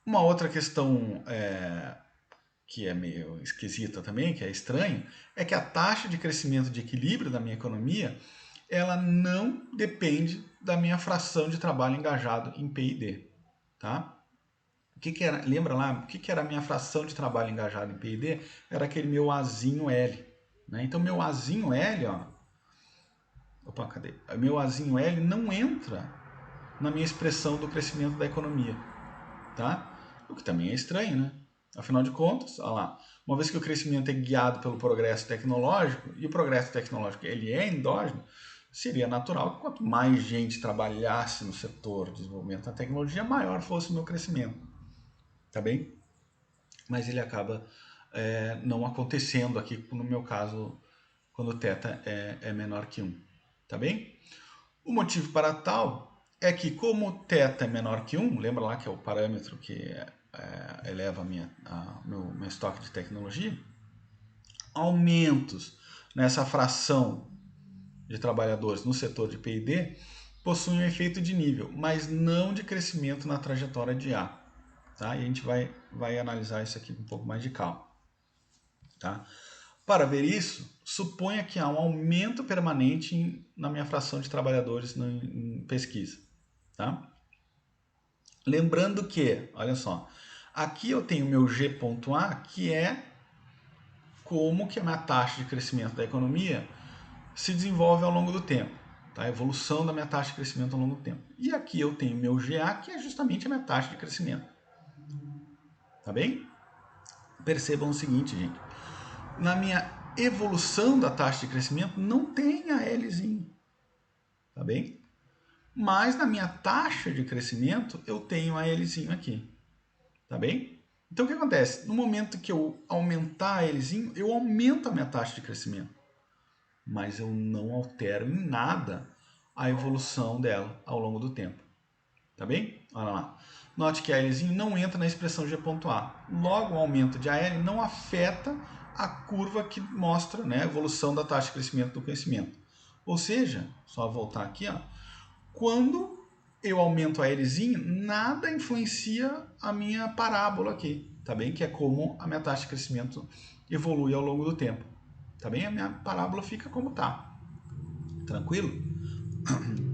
Uma outra questão que é meio esquisita também, que é estranho, é que a taxa de crescimento de equilíbrio da minha economia, ela não depende da minha fração de trabalho engajado em P&D, tá? O que era? Lembra lá? O que era a minha fração de trabalho engajado em P&D? Era aquele meu Azinho L, né? Então meu Azinho L, ó, opa, cadê? Meu Azinho L não entra na minha expressão do crescimento da economia, tá? O que também é estranho, né? Afinal de contas, olha lá, uma vez que o crescimento é guiado pelo progresso tecnológico, e o progresso tecnológico ele é endógeno, seria natural que quanto mais gente trabalhasse no setor de desenvolvimento da tecnologia, maior fosse o meu crescimento, tá bem? Mas ele acaba não acontecendo aqui, no meu caso, quando o θ é menor que 1, tá bem? O motivo para tal é que, como o θ é menor que 1, lembra lá que é o parâmetro que eleva meu estoque de tecnologia, aumentos nessa fração de trabalhadores no setor de P&D possuem um efeito de nível, mas não de crescimento na trajetória de A. Tá? E a gente vai analisar isso aqui com um pouco mais de calma. Tá? Para ver isso, suponha que há um aumento permanente na minha fração de trabalhadores em pesquisa. Tá? Lembrando que, olha só, aqui eu tenho meu G.A, que é como que a minha taxa de crescimento da economia se desenvolve ao longo do tempo. Tá? A evolução da minha taxa de crescimento ao longo do tempo. E aqui eu tenho meu GA, que é justamente a minha taxa de crescimento. Tá bem? Percebam o seguinte, gente. Na minha evolução da taxa de crescimento não tem a Lzinho. Tá bem? Mas na minha taxa de crescimento eu tenho a Lzinho aqui. Tá bem? Então o que acontece? No momento que eu aumentar a Lzinho, eu aumento a minha taxa de crescimento. Mas eu não altero em nada a evolução dela ao longo do tempo. Tá bem? Olha lá. Note que a Lzinho não entra na expressão G.A. Logo, o aumento de AL não afeta a curva que mostra, né, a evolução da taxa de crescimento do conhecimento. Ou seja, só voltar aqui, ó, quando eu aumento a Lzinho, nada influencia a minha parábola aqui, tá bem? Que é como a minha taxa de crescimento evolui ao longo do tempo. Tá bem? A minha parábola fica como tá. Tranquilo?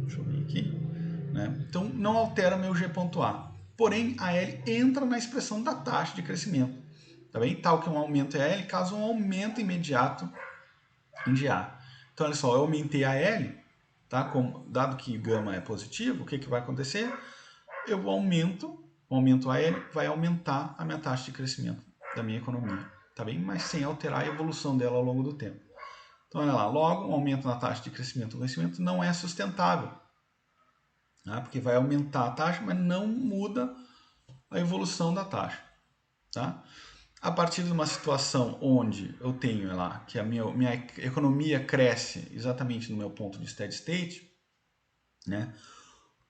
Deixa eu ver aqui. Né? Então, não altera meu G.A. Porém, a L entra na expressão da taxa de crescimento. Tá bem? Tal que um aumento é L, caso um aumento imediato em GA. Então, olha só, eu aumentei a L, tá? Dado que gama é positivo, o que vai acontecer? Eu aumento a L, vai aumentar a minha taxa de crescimento da minha economia. Tá bem? Mas sem alterar a evolução dela ao longo do tempo. Então, olha lá, logo, um aumento na taxa de crescimento do conhecimento não é sustentável, tá? Porque vai aumentar a taxa, mas não muda a evolução da taxa. Tá? A partir de uma situação onde eu tenho lá que a minha economia cresce exatamente no meu ponto de steady state, né?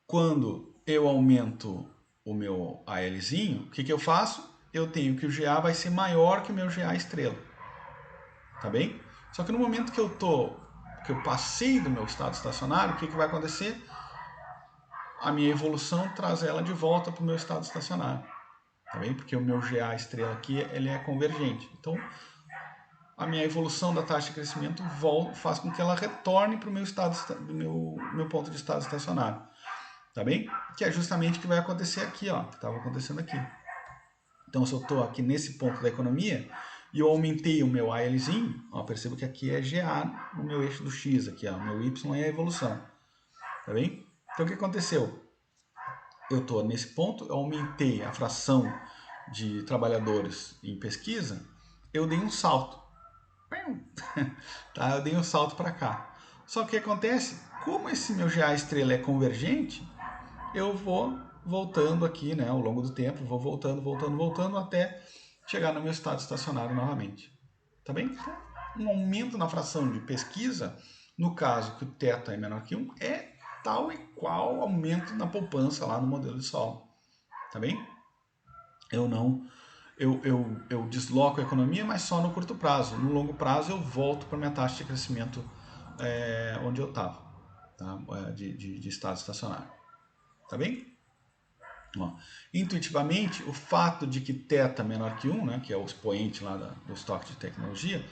Quando eu aumento o meu ALzinho, o que eu faço? Eu tenho que o GA vai ser maior que o meu GA estrela. Tá bem? Só que no momento que eu passei do meu estado estacionário, o que vai acontecer? A minha evolução traz ela de volta para o meu estado estacionário. Tá bem? Porque o meu GA estrela aqui ele é convergente. Então, a minha evolução da taxa de crescimento faz com que ela retorne para o meu estado, meu ponto de estado estacionário. Tá bem? Que é justamente o que vai acontecer aqui, ó, que estava acontecendo aqui. Então, se eu estou aqui nesse ponto da economia e eu aumentei o meu ALzinho, ó, percebo que aqui é GA no meu eixo do X, aqui, ó, o meu Y é a evolução. Tá bem? Então, o que aconteceu? Eu estou nesse ponto, eu aumentei a fração de trabalhadores em pesquisa, eu dei um salto. Tá? Eu dei um salto para cá. Só que o que acontece? Como esse meu GA estrela é convergente, eu vou voltando aqui, né, ao longo do tempo, vou voltando até chegar no meu estado estacionário novamente. Tá bem? Então, um aumento na fração de pesquisa, no caso que o θ é menor que 1, é tal e qual aumento na poupança lá no modelo de solo. Tá bem? Eu desloco a economia, mas só no curto prazo. No longo prazo eu volto para minha taxa de crescimento onde eu estava, tá? de estado estacionário. Tá bem? Ó, intuitivamente, o fato de que θ menor que 1, né, que é o expoente lá do estoque de tecnologia,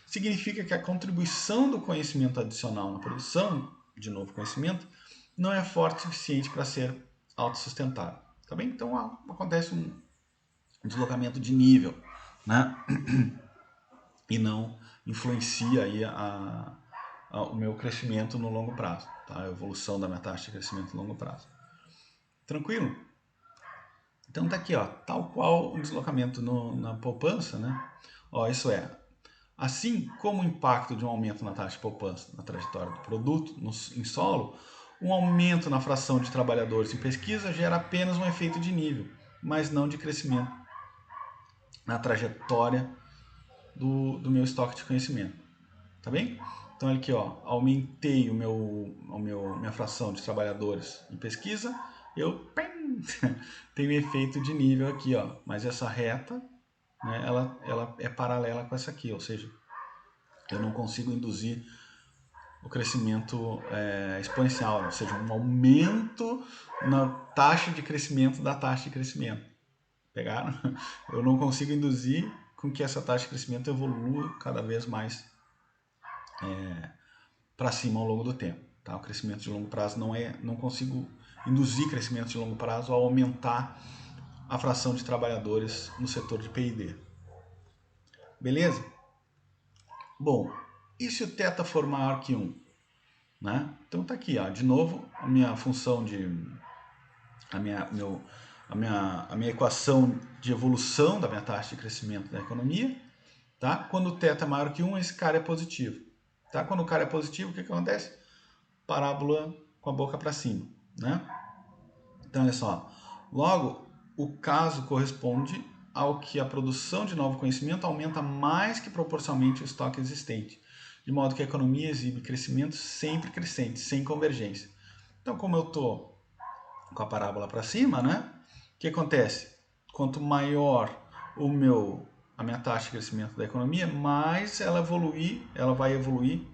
significa que a contribuição do conhecimento adicional na produção de novo conhecimento não é forte o suficiente para ser autossustentável. Tá bem? Então acontece um deslocamento de nível, né? E não influencia aí o meu crescimento no longo prazo, tá? A evolução da minha taxa de crescimento no longo prazo. Tranquilo? Então tá aqui, ó, tal qual um deslocamento na poupança, né? Ó, isso é, assim como o impacto de um aumento na taxa de poupança na trajetória do produto em solo, um aumento na fração de trabalhadores em pesquisa gera apenas um efeito de nível, mas não de crescimento na trajetória do meu estoque de conhecimento. Tá bem? Então aqui, ó, aumentei minha fração de trabalhadores em pesquisa, eu tenho efeito de nível aqui, ó, mas essa reta, né, ela é paralela com essa aqui, ou seja, eu não consigo induzir o crescimento exponencial, ou seja, um aumento na taxa de crescimento da taxa de crescimento. Pegaram? Eu não consigo induzir com que essa taxa de crescimento evolua cada vez mais para cima ao longo do tempo. Tá? O crescimento de longo prazo não consigo induzir crescimento de longo prazo ao aumentar a fração de trabalhadores no setor de P&D. Beleza? Bom, e se o θ for maior que 1? Né? Então tá aqui, ó, de novo, a minha função a minha equação de evolução da minha taxa de crescimento da economia. Tá? Quando o θ é maior que 1, esse cara é positivo. Tá? Quando o cara é positivo, o que acontece? Parábola com a boca para cima. Né? Então, olha só. Logo, o caso corresponde ao que a produção de novo conhecimento aumenta mais que proporcionalmente o estoque existente, de modo que a economia exibe crescimento sempre crescente, sem convergência. Então, como eu estou com a parábola para cima, né? O que acontece? Quanto maior a minha taxa de crescimento da economia, mais ela vai evoluir,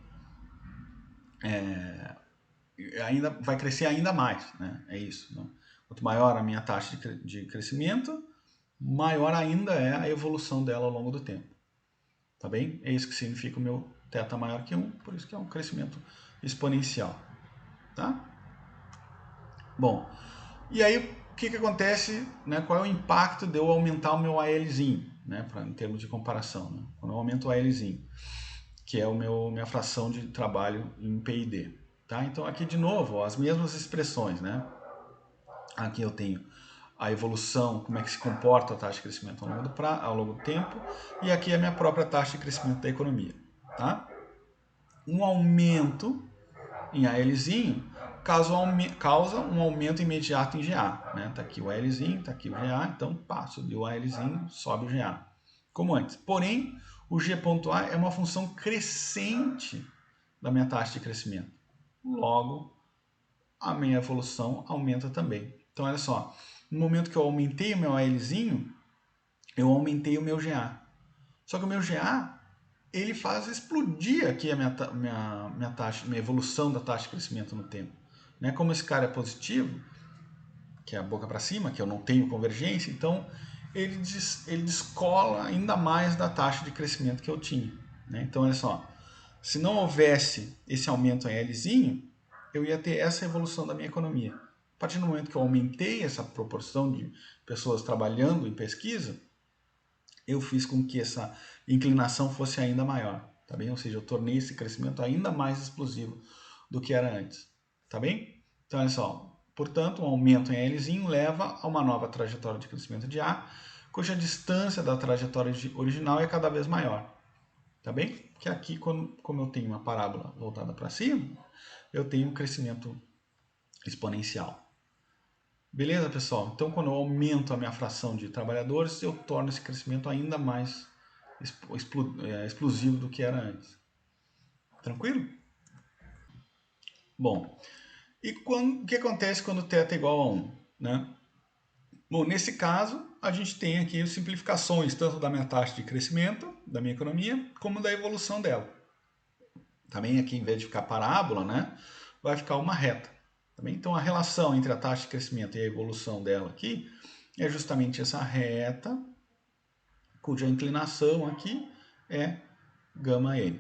ainda vai crescer ainda mais, né? É isso. Né? Quanto maior a minha taxa de crescimento, maior ainda é a evolução dela ao longo do tempo. Tá bem? É isso que significa o meu θ maior que 1, por isso que é um crescimento exponencial. Tá? Bom, e aí o que acontece, né? Qual é o impacto de eu aumentar o meu ALzinho, né? Em termos de comparação, né? Quando eu aumento o ALzinho, que é minha fração de trabalho em P&D. Tá? Então aqui de novo, ó, as mesmas expressões, né? Aqui eu tenho a evolução, como é que se comporta a taxa de crescimento ao longo do tempo, e aqui é a minha própria taxa de crescimento da economia. Tá? Um aumento em ALzinho causa um aumento imediato em GA. Né? Tá aqui o ALzinho, tá aqui o GA, então subiu o ALzinho, sobe o GA. Como antes. Porém, o G.A é uma função crescente da minha taxa de crescimento. Logo, a minha evolução aumenta também. Então, olha só, no momento que eu aumentei o meu ALzinho, eu aumentei o meu GA. Só que o meu GA, ele faz explodir aqui a minha evolução da taxa de crescimento no tempo. Né? Como esse cara é positivo, que é a boca para cima, que eu não tenho convergência, então ele descola ainda mais da taxa de crescimento que eu tinha. Né? Então, olha só, se não houvesse esse aumento em Lzinho, eu ia ter essa evolução da minha economia. A partir do momento que eu aumentei essa proporção de pessoas trabalhando em pesquisa, eu fiz com que essa inclinação fosse ainda maior, tá bem? Ou seja, eu tornei esse crescimento ainda mais explosivo do que era antes, tá bem? Então, olha só, portanto, um aumento em Lzinho leva a uma nova trajetória de crescimento de A, cuja distância da trajetória original é cada vez maior, tá bem? Que aqui, como eu tenho uma parábola voltada para cima, eu tenho um crescimento exponencial. Beleza, pessoal? Então, quando eu aumento a minha fração de trabalhadores, eu torno esse crescimento ainda mais explosivo do que era antes. Tranquilo? Bom, e o que acontece quando θ é igual a 1? Né? Bom, nesse caso, a gente tem aqui simplificações tanto da minha taxa de crescimento, da minha economia, como da evolução dela. Também aqui, em vez de ficar parábola, né, vai ficar uma reta. Também, então, a relação entre a taxa de crescimento e a evolução dela aqui é justamente essa reta, cuja inclinação aqui é γn.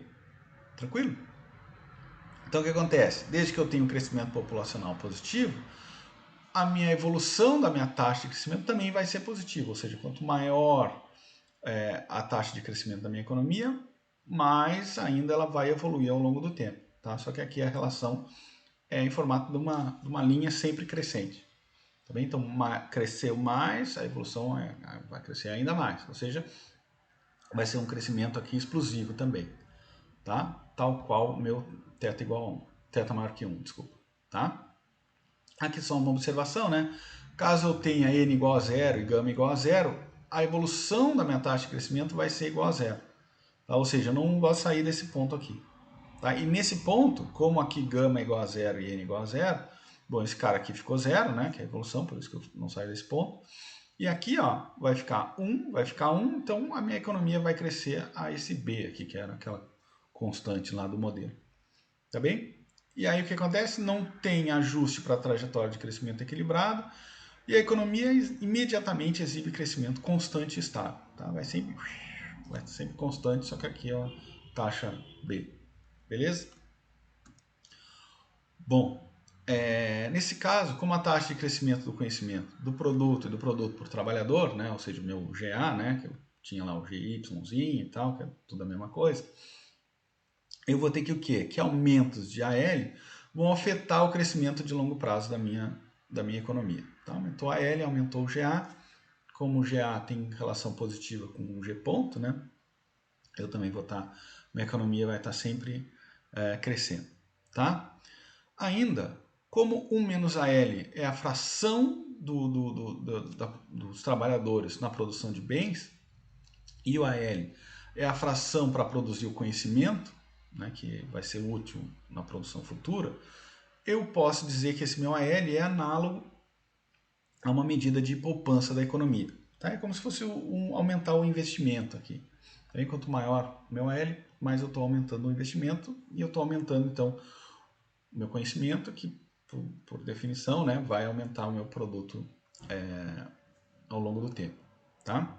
Tranquilo? Então, o que acontece? Desde que eu tenho um crescimento populacional positivo, a minha evolução da minha taxa de crescimento também vai ser positiva. Ou seja, quanto maior a taxa de crescimento da minha economia, mais ainda ela vai evoluir ao longo do tempo. Tá? Só que aqui a relação é em formato de uma linha sempre crescente. Tá bem? Então, cresceu mais, a evolução vai crescer ainda mais. Ou seja, vai ser um crescimento aqui explosivo também. Tá? Tal qual o meu θ igual a 1. θ maior que 1, desculpa. Tá? Aqui só uma observação, né? Caso eu tenha n igual a 0 e γ igual a 0, a evolução da minha taxa de crescimento vai ser igual a 0. Tá? Ou seja, eu não vou sair desse ponto aqui. Tá? E nesse ponto, como aqui γ é igual a 0 e n igual a 0, bom, esse cara aqui ficou 0, né? Que é a evolução, por isso que eu não saio desse ponto. E aqui, ó, vai ficar 1, então a minha economia vai crescer a esse b aqui, que era aquela constante lá do modelo. Tá bem? E aí o que acontece? Não tem ajuste para a trajetória de crescimento equilibrado e a economia imediatamente exibe crescimento constante e estável. Tá? Vai sempre constante, só que aqui é a taxa B. Beleza? Bom, nesse caso, como a taxa de crescimento do conhecimento do produto e do produto por trabalhador, né, ou seja, o meu GA, né, que eu tinha lá o GYzinho e tal, que é tudo a mesma coisa, eu vou ter que o quê? Que aumentos de AL vão afetar o crescimento de longo prazo da minha economia. Tá? Aumentou a AL, aumentou o GA. Como o GA tem relação positiva com o G ponto, né? Eu também vou estar, minha economia vai estar sempre crescendo. Tá? Ainda, como 1 menos AL é a fração dos trabalhadores na produção de bens, e o AL é a fração para produzir o conhecimento, né, que vai ser útil na produção futura, eu posso dizer que esse meu AL é análogo a uma medida de poupança da economia. Tá? É como se fosse aumentar o investimento aqui. Então, quanto maior o meu AL, mais eu estou aumentando o investimento e eu estou aumentando, então, o meu conhecimento, que, por definição, né, vai aumentar o meu produto ao longo do tempo. Tá?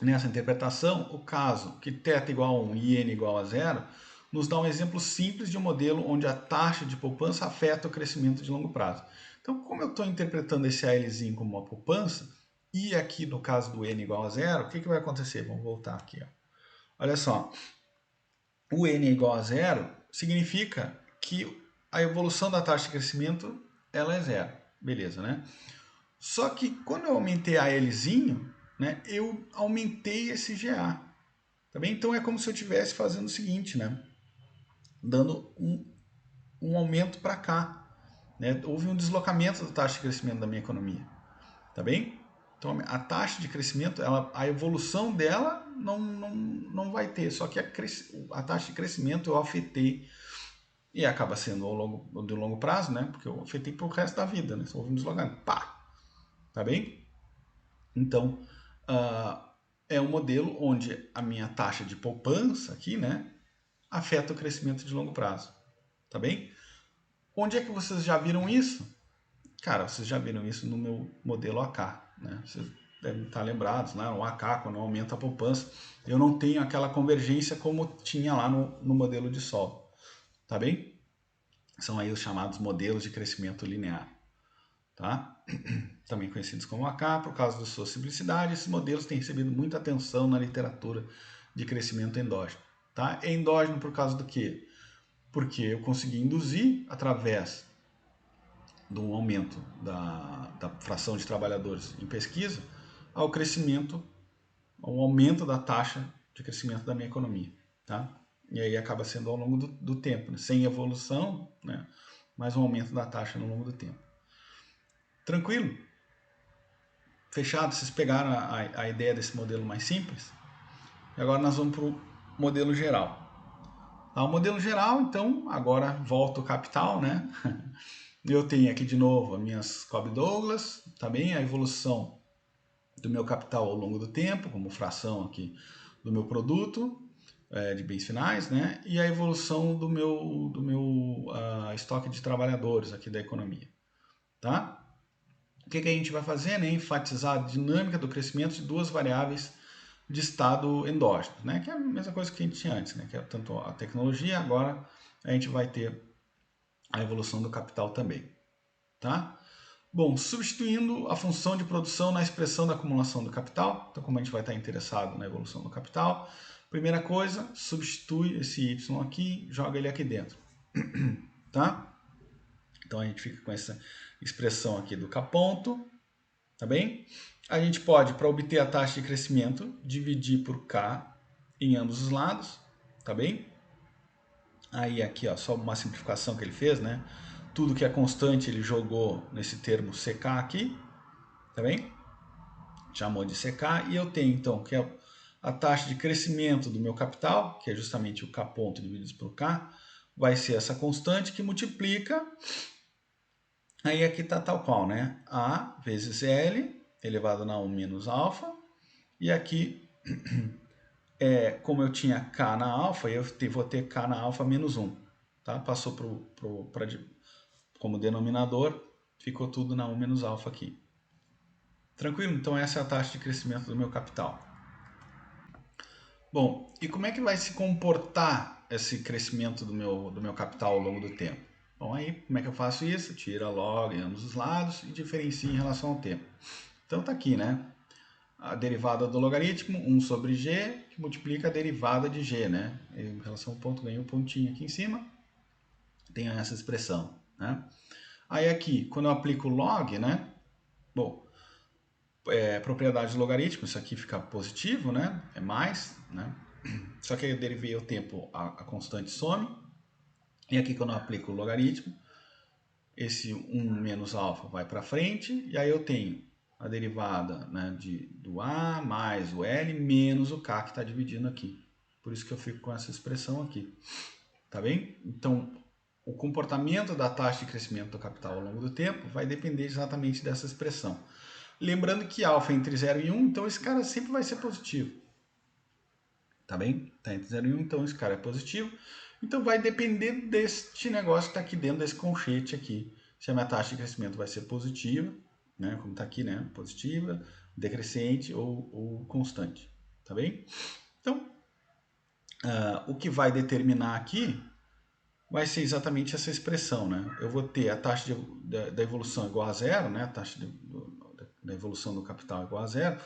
Nessa interpretação, o caso que θ igual a 1 e n igual a 0 nos dá um exemplo simples de um modelo onde a taxa de poupança afeta o crescimento de longo prazo. Então, como eu estou interpretando esse ALzinho como uma poupança, e aqui no caso do n igual a 0, o que vai acontecer? Vamos voltar aqui. Ó. Olha só, o n igual a 0 significa que a evolução da taxa de crescimento ela é 0. Beleza, né? Só que quando eu aumentei a Lzinho, né, eu aumentei esse GA. Tá bem? Então é como se eu estivesse fazendo o seguinte, né? Dando um aumento para cá. Né? Houve um deslocamento da taxa de crescimento da minha economia. Tá bem? Então a taxa de crescimento, a evolução dela não vai ter, só que a taxa de crescimento eu afetei e acaba sendo de longo prazo, né? Porque eu afetei para o resto da vida, né? Só houve um deslocamento. Pá! Tá bem? Então, é um modelo onde a minha taxa de poupança aqui, né, afeta o crescimento de longo prazo. Tá bem? Onde é que vocês já viram isso? Cara, vocês já viram isso no meu modelo AK, né? Vocês devem estar lembrados, né? O AK, quando aumenta a poupança, eu não tenho aquela convergência como tinha lá no modelo de solo. Tá bem? São aí os chamados modelos de crescimento linear. Tá? Também conhecidos como AK, por causa da sua simplicidade, esses modelos têm recebido muita atenção na literatura de crescimento endógeno. Tá? É endógeno por causa do quê? Porque eu consegui induzir, através do aumento da fração de trabalhadores em pesquisa, ao crescimento, ao aumento da taxa de crescimento da minha economia. Tá? E aí acaba sendo ao longo do tempo, né? Sem evolução, né? Mas um aumento da taxa no longo do tempo. Tranquilo? Fechado? Vocês pegaram a ideia desse modelo mais simples? E agora nós vamos para o modelo geral. Tá, o modelo geral, então, agora volta o capital, né? Eu tenho aqui de novo as minhas Cobb Douglas, também a evolução do meu capital ao longo do tempo, como fração aqui do meu produto de bens finais, né? E a evolução do meu estoque de trabalhadores aqui da economia, tá? O que a gente vai fazer? Né? Enfatizar a dinâmica do crescimento de duas variáveis de estado endógeno, né? Que é a mesma coisa que a gente tinha antes, né? Que é tanto a tecnologia, agora a gente vai ter a evolução do capital também, tá? Bom, substituindo a função de produção na expressão da acumulação do capital, então como a gente vai estar interessado na evolução do capital, primeira coisa, substitui esse y aqui, joga ele aqui dentro, tá? Então a gente fica com essa expressão aqui do K ponto, tá bem? A gente pode, para obter a taxa de crescimento, dividir por K em ambos os lados, tá bem? Aí aqui, ó, só uma simplificação que ele fez, né? Tudo que é constante ele jogou nesse termo CK aqui, tá bem? Chamou de CK, e eu tenho então que é a taxa de crescimento do meu capital, que é justamente o K ponto dividido por K, vai ser essa constante que multiplica, aí aqui está tal qual, né? A vezes L elevado na 1 menos alfa, e aqui, como eu tinha K na alfa, eu vou ter K na alfa menos 1, tá? Passou como denominador, ficou tudo na 1 menos alfa aqui. Tranquilo? Então essa é a taxa de crescimento do meu capital. Bom, e como é que vai se comportar esse crescimento do meu capital ao longo do tempo? Bom, aí como é que eu faço isso? Tira log em ambos os lados e diferencia em relação ao tempo. Então tá aqui, né? A derivada do logaritmo, 1 sobre g, que multiplica a derivada de g, né? Em relação ao ponto, ganhei um pontinho aqui em cima, tenho essa expressão, né? Aí aqui, quando eu aplico log, né? Bom, propriedade do logaritmo, isso aqui fica positivo, né? É mais, né? Só que aí eu derivei o tempo, a constante some. E aqui quando eu aplico o logaritmo, esse 1 menos alfa vai para frente, e aí eu tenho a derivada, né, do A mais o L menos o K que está dividindo aqui. Por isso que eu fico com essa expressão aqui. Tá bem? Então, o comportamento da taxa de crescimento do capital ao longo do tempo vai depender exatamente dessa expressão. Lembrando que alfa é entre 0 e 1, então esse cara sempre vai ser positivo. Tá bem? Tá entre 0 e 1, então esse cara é positivo. Então vai depender deste negócio que está aqui dentro desse colchete aqui. Se a minha taxa de crescimento vai ser positiva, né? Como está aqui, né? Positiva, decrescente ou constante. Tá bem? Então, o que vai determinar aqui vai ser exatamente essa expressão, né? Eu vou ter a taxa da evolução igual a zero, né? A taxa da evolução do capital igual a zero,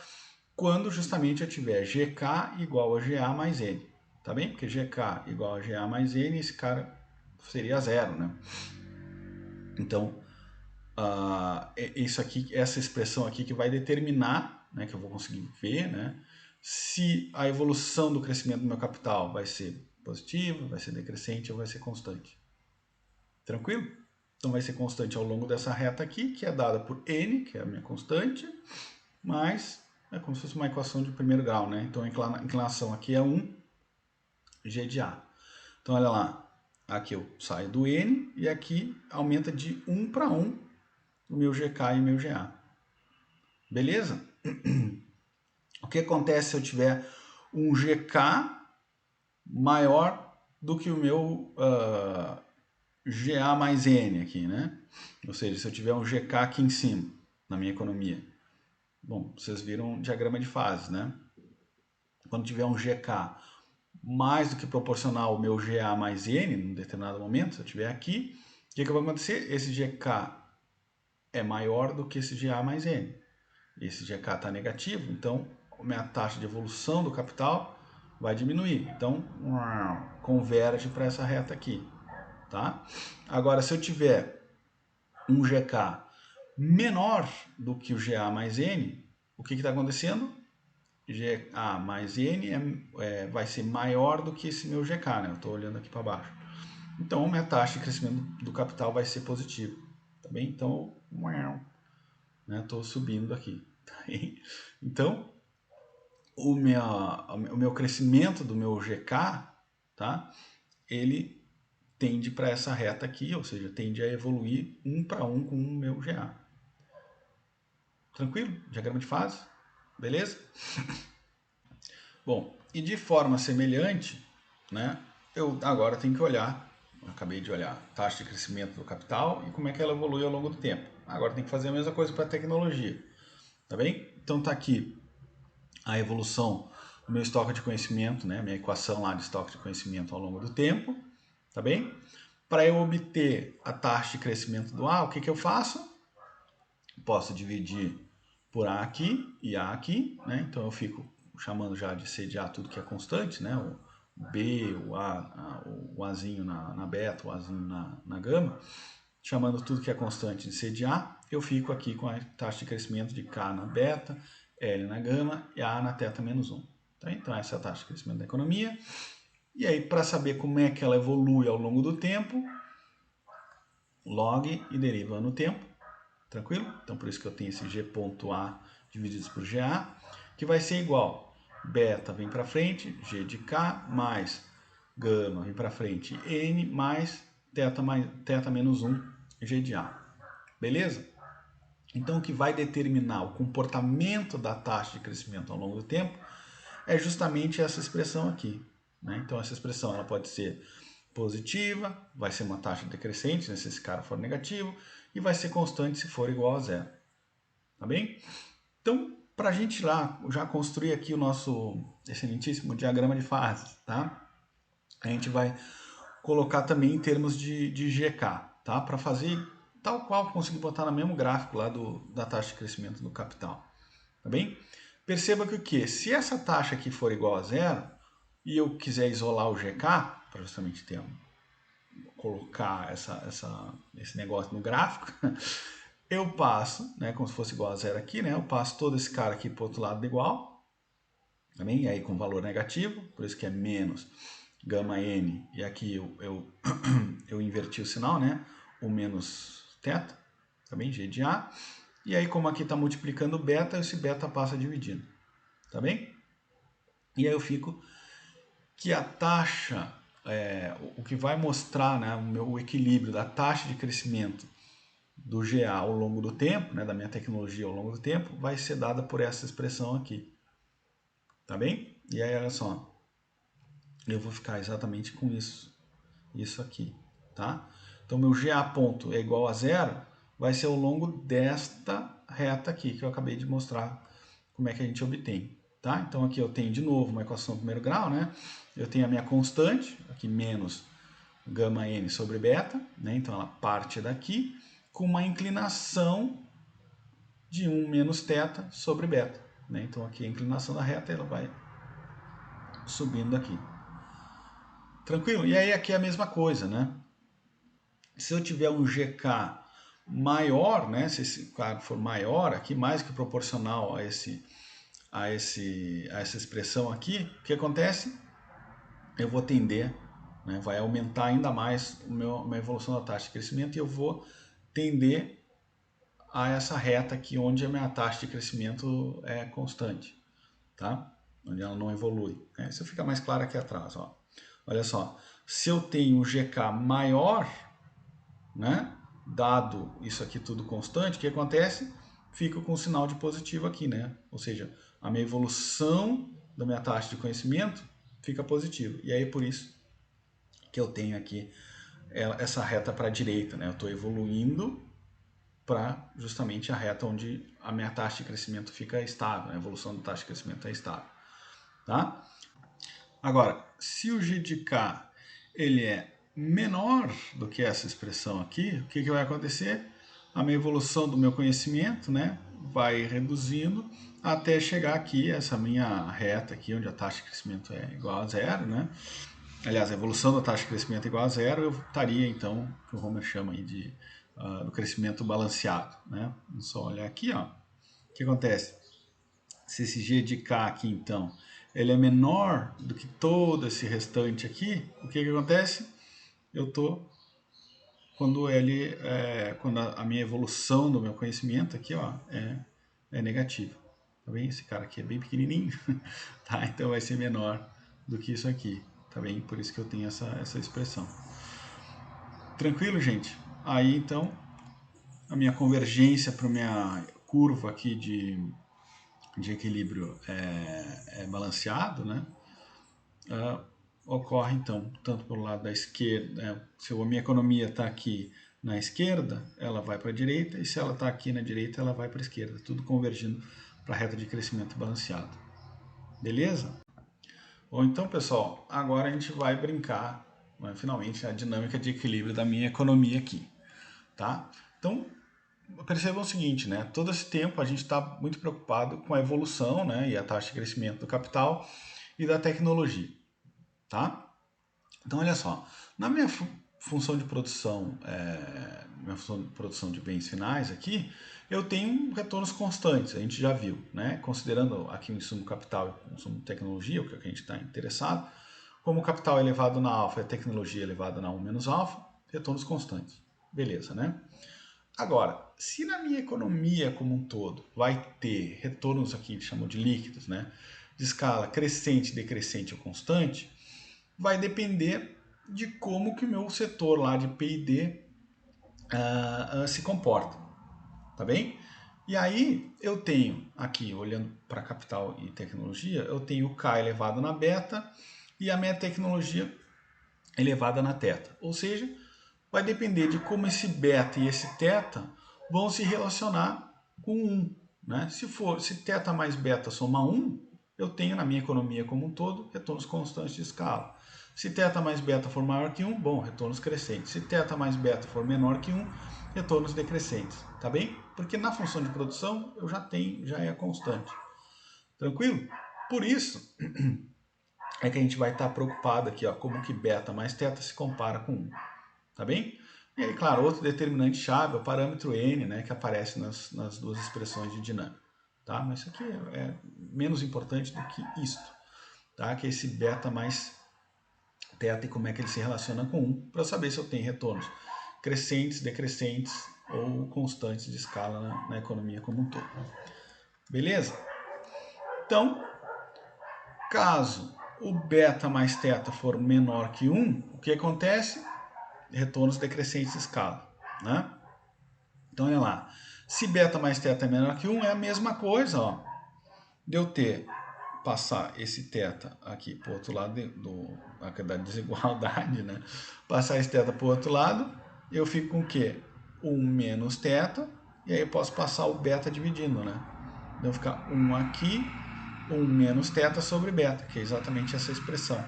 quando justamente eu tiver GK igual a GA mais N, tá bem? Porque GK igual a GA mais N, esse cara seria zero, né? Então, isso aqui, essa expressão aqui que vai determinar, né, que eu vou conseguir ver, né, se a evolução do crescimento do meu capital vai ser positiva, vai ser decrescente ou vai ser constante. Tranquilo? Então vai ser constante ao longo dessa reta aqui, que é dada por N, que é a minha constante, mas é como se fosse uma equação de primeiro grau, né? Então a inclinação aqui é 1, G de A. Então olha lá, aqui eu saio do N e aqui aumenta de 1 para 1 o meu GK e o meu GA. Beleza? O que acontece se eu tiver um GK maior do que o meu GA mais N aqui, né? Ou seja, se eu tiver um GK aqui em cima, na minha economia. Bom, vocês viram o diagrama de fases, né? Quando tiver um GK mais do que proporcional ao meu GA mais N, em determinado momento, se eu tiver aqui, o que vai acontecer? Esse GK é maior do que esse GA mais N. Esse GK está negativo, então a minha taxa de evolução do capital vai diminuir. Então, converge para essa reta aqui. Tá? Agora, se eu tiver um GK menor do que o GA mais N, o que está acontecendo? GA mais N vai ser maior do que esse meu GK, né? Eu estou olhando aqui para baixo. Então, minha taxa de crescimento do capital vai ser positiva. Tá bem? Então, estou subindo aqui. Tá bem? Então, o meu crescimento do meu GK, tá? Ele tende para essa reta aqui, ou seja, tende a evoluir 1 para 1 com o meu GA. Tranquilo? Diagrama de fase? Beleza? Bom, e de forma semelhante, né, eu agora tenho que olhar, acabei de olhar, taxa de crescimento do capital e como é que ela evolui ao longo do tempo. Agora tem que fazer a mesma coisa para a tecnologia, tá bem? Então tá aqui a evolução do meu estoque de conhecimento, né, minha equação lá de estoque de conhecimento ao longo do tempo, tá bem? Para eu obter a taxa de crescimento do A, o que que eu faço? Posso dividir por A aqui e A aqui, né? Então eu fico chamando já de C de A tudo que é constante, né? O B, o A, o Azinho na beta, o Azinho na gama, chamando tudo que é constante de C de A, eu fico aqui com a taxa de crescimento de K na beta, L na gama e A na θ menos 1. Tá? Então essa é a taxa de crescimento da economia. E aí, para saber como é que ela evolui ao longo do tempo, log e deriva no tempo. Tranquilo? Então por isso que eu tenho esse G.A dividido por GA, que vai ser igual. Beta vem para frente, G de K, mais gama vem para frente, N, mais θ menos 1, G de A. Beleza? Então o que vai determinar o comportamento da taxa de crescimento ao longo do tempo é justamente essa expressão aqui. Né? Então essa expressão ela pode ser positiva, vai ser uma taxa decrescente, né, se esse cara for negativo, e vai ser constante se for igual a zero. Tá bem? Então, para a gente lá já construir aqui o nosso excelentíssimo diagrama de fases, tá? A gente vai colocar também em termos de GK, tá? Para fazer tal qual conseguir botar no mesmo gráfico lá da taxa de crescimento do capital. Tá bem? Perceba que o que? Se essa taxa aqui for igual a zero e eu quiser isolar o GK, para justamente ter colocar esse negócio no gráfico, eu passo, né, como se fosse igual a zero aqui, né, eu passo todo esse cara aqui para o outro lado de igual, também, e aí com valor negativo, por isso que é menos gama n, e aqui eu inverti o sinal, né, o menos θ, também, g de a, e aí como aqui está multiplicando beta, esse beta passa dividindo, tá bem? E aí eu fico que a taxa, o que vai mostrar, né, o equilíbrio da taxa de crescimento do GA ao longo do tempo, né, da minha tecnologia ao longo do tempo, vai ser dada por essa expressão aqui. Tá bem? E aí, olha só, eu vou ficar exatamente com isso aqui, tá? Então, meu GA ponto é igual a zero, vai ser ao longo desta reta aqui, que eu acabei de mostrar como é que a gente obtém, tá? Então, aqui eu tenho de novo uma equação do primeiro grau, né? Eu tenho a minha constante, aqui menos gama n sobre beta, né? Então, ela parte daqui, com uma inclinação de 1 menos θ sobre beta. Né? Então aqui a inclinação da reta ela vai subindo aqui. Tranquilo? E aí aqui é a mesma coisa, né? Se eu tiver um GK maior, né? Se esse cara for maior, aqui mais que proporcional a essa expressão aqui, o que acontece? Eu vou tender, né? Vai aumentar ainda mais a minha evolução da taxa de crescimento e eu vou tender a essa reta aqui onde a minha taxa de crescimento é constante, tá? Onde ela não evolui. Isso fica mais claro aqui atrás, ó. Olha só, se eu tenho um GK maior, né? Dado isso aqui tudo constante, o que acontece? Fico com um sinal de positivo aqui, né? Ou seja, a minha evolução da minha taxa de conhecimento fica positiva. E aí por isso que eu tenho aqui essa reta para a direita, né? Eu estou evoluindo para justamente a reta onde a minha taxa de crescimento fica estável, a evolução da taxa de crescimento é estável. Tá? Agora, se o g de k ele é menor do que essa expressão aqui, o que vai acontecer? A minha evolução do meu conhecimento, né, vai reduzindo até chegar aqui, essa minha reta aqui, onde a taxa de crescimento é igual a zero, né? Aliás, a evolução da taxa de crescimento é igual a zero, eu estaria então, o que o Homer chama aí do crescimento balanceado, né? Vamos só olhar aqui, ó. O que acontece? Se esse g de k aqui, então, ele é menor do que todo esse restante aqui, o que acontece? Eu estou, quando quando a minha evolução do meu conhecimento aqui, ó, é negativa, tá bem? Esse cara aqui é bem pequenininho, tá? Então vai ser menor do que isso aqui, tá bem? Por isso que eu tenho essa expressão. Tranquilo, gente? Aí, então, a minha convergência para a minha curva aqui de equilíbrio é balanceado, né? Ocorre, então, tanto pelo lado da esquerda, né? Se a minha economia está aqui na esquerda, ela vai para a direita, e se ela está aqui na direita, ela vai para a esquerda, tudo convergindo para a reta de crescimento balanceado. Beleza? Bom, então, pessoal, agora a gente vai brincar, né, finalmente, a dinâmica de equilíbrio da minha economia aqui, tá? Então, percebam o seguinte, né? Todo esse tempo a gente está muito preocupado com a evolução, né, e a taxa de crescimento do capital e da tecnologia, tá? Então, olha só, na minha função de produção, minha função de produção de bens finais aqui, eu tenho retornos constantes, a gente já viu, né? Considerando aqui o insumo capital e o insumo tecnologia, o que a gente está interessado, como o capital é elevado na alfa e a tecnologia é elevada na 1 menos alfa, retornos constantes. Beleza, né? Agora, se na minha economia como um todo vai ter retornos aqui, que chamam de líquidos, né? De escala crescente, decrescente ou constante, vai depender de como que o meu setor lá de P&D se comporta, tá bem? E aí eu tenho aqui, olhando para capital e tecnologia, eu tenho o K elevado na beta e a minha tecnologia elevada na teta. Ou seja, vai depender de como esse beta e esse teta vão se relacionar com 1. Né? Se teta mais beta somar 1, eu tenho na minha economia como um todo retornos constantes de escala. Se teta mais beta for maior que 1, bom, retornos crescentes. Se teta mais beta for menor que 1, retornos decrescentes. Tá bem? Porque na função de produção eu já é constante. Tranquilo? Por isso é que a gente vai estar preocupado aqui, ó, como que beta mais teta se compara com 1. Tá bem? E aí, claro, outro determinante chave é o parâmetro n, né, que aparece nas duas expressões de dinâmica. Tá? Mas isso aqui é menos importante do que isto, tá? Que é esse beta mais teta e como é que ele se relaciona com 1, para saber se eu tenho retornos crescentes, decrescentes ou constantes de escala na economia como um todo. Beleza? Então, caso o beta mais teta for menor que 1, o que acontece? Retornos decrescentes de escala, né? Então, olha lá. Se beta mais teta é menor que 1, é a mesma coisa, ó. De eu passar esse teta aqui para o outro lado da desigualdade, né? Passar esse teta para o outro lado, eu fico com o quê? 1 menos teta, e aí eu posso passar o beta dividindo, né? Então fica 1 aqui, 1 menos teta sobre beta, que é exatamente essa expressão.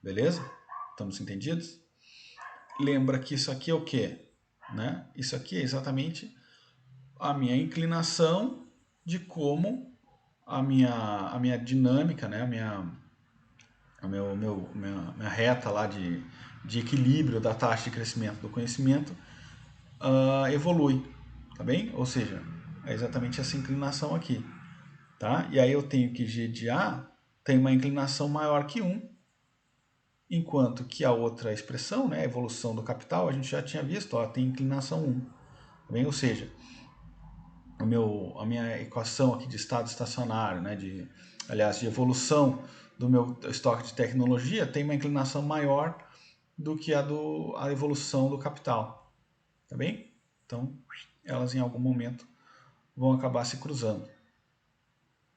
Beleza? Estamos entendidos? Lembra que isso aqui é o quê? Né? Isso aqui é exatamente a minha inclinação de como a minha dinâmica, né? Minha reta lá de equilíbrio da taxa de crescimento do conhecimento evolui, tá bem? Ou seja, é exatamente essa inclinação aqui, tá? E aí eu tenho que G de A tem uma inclinação maior que 1, enquanto que a outra expressão, né, a evolução do capital, a gente já tinha visto, ó, tem inclinação 1, tá bem? Ou seja, a minha equação aqui de estado estacionário, né, de evolução do meu estoque de tecnologia tem uma inclinação maior do que a evolução do capital, tá bem? Então, elas em algum momento vão acabar se cruzando.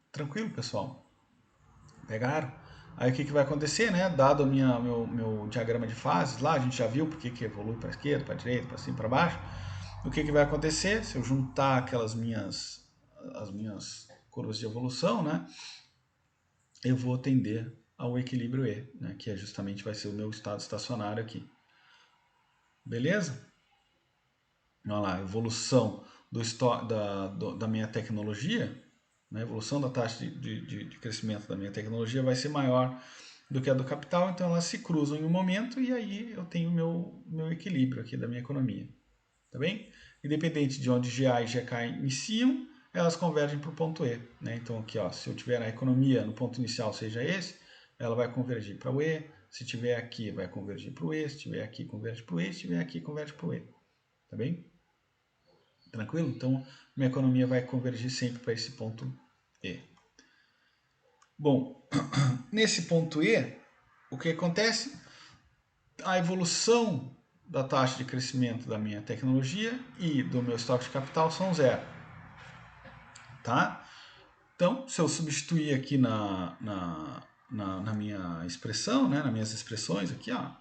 Tranquilo, pessoal? Pegaram? Aí o que vai acontecer, né? Dado o meu diagrama de fases, lá a gente já viu porque que evolui para a esquerda, para a direita, para cima, para baixo. O que vai acontecer? Se eu juntar as minhas curvas de evolução, né? Eu vou tender ao equilíbrio E, né? Que justamente vai ser o meu estado estacionário aqui. Beleza? Olha lá, evolução da minha tecnologia, né? Evolução da taxa de crescimento da minha tecnologia vai ser maior do que a do capital, então elas se cruzam em um momento e aí eu tenho o meu equilíbrio aqui da minha economia. Tá bem? Independente de onde GA e GK iniciam, elas convergem para o ponto E. Né? Então aqui, ó, se eu tiver a economia no ponto inicial seja esse, ela vai convergir para o E. Se tiver aqui, vai convergir para o E. Se tiver aqui, converge para o E. Se tiver aqui, converge para o E. Tá bem? Tranquilo? Então, minha economia vai convergir sempre para esse ponto E. Bom, nesse ponto E, o que acontece? A evolução da taxa de crescimento da minha tecnologia e do meu estoque de capital são zero. Tá? Então, se eu substituir aqui na minha expressão, né, nas minhas expressões aqui, ó,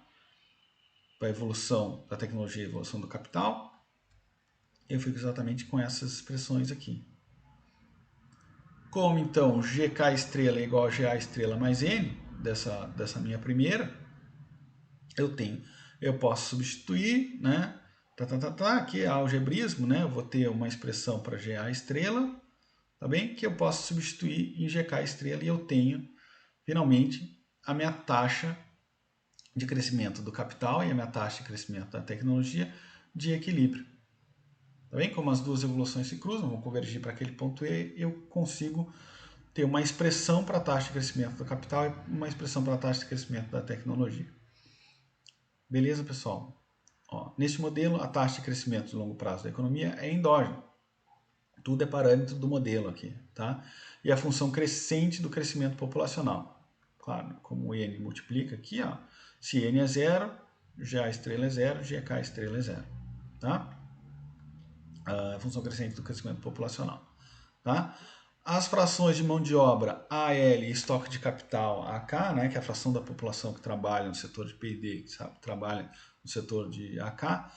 para a evolução da tecnologia e evolução do capital, eu fico exatamente com essas expressões aqui. Como então GK estrela é igual a GA estrela mais N, dessa minha primeira, eu posso substituir, né? Aqui é algebrismo, né? Eu vou ter uma expressão para GA estrela, tá bem? Que eu posso substituir em GK estrela e eu tenho, finalmente, a minha taxa de crescimento do capital e a minha taxa de crescimento da tecnologia de equilíbrio. Tá bem? Como as duas evoluções se cruzam, vão convergir para aquele ponto E, eu consigo ter uma expressão para a taxa de crescimento do capital e uma expressão para a taxa de crescimento da tecnologia. Beleza, pessoal? Ó, neste modelo, a taxa de crescimento de longo prazo da economia é endógena. Tudo é parâmetro do modelo aqui, tá? E a função crescente do crescimento populacional. Claro, como o N multiplica aqui, ó, se N é zero, GA estrela é zero, GK estrela é zero, tá? A função crescente do crescimento populacional, tá? As frações de mão de obra AL e estoque de capital AK, né, que é a fração da população que trabalha no setor de P&D, que trabalha no setor de AK,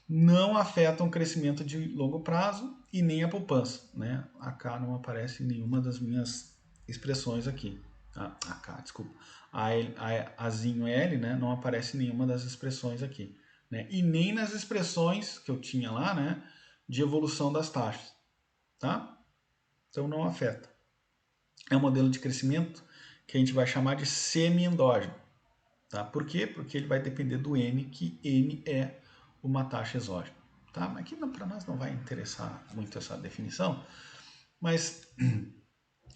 não afetam o crescimento de longo prazo e nem a poupança, né? AK não aparece em nenhuma das minhas expressões aqui. AK, desculpa. Azinho L, né, não aparece em nenhuma das expressões aqui, né? E nem nas expressões que eu tinha lá, né, de evolução das taxas, tá? Então não afeta. É um modelo de crescimento que a gente vai chamar de semi-endógeno. Tá? Por quê? Porque ele vai depender do N, que N é uma taxa exógena. Tá? Mas aqui para nós não vai interessar muito essa definição, mas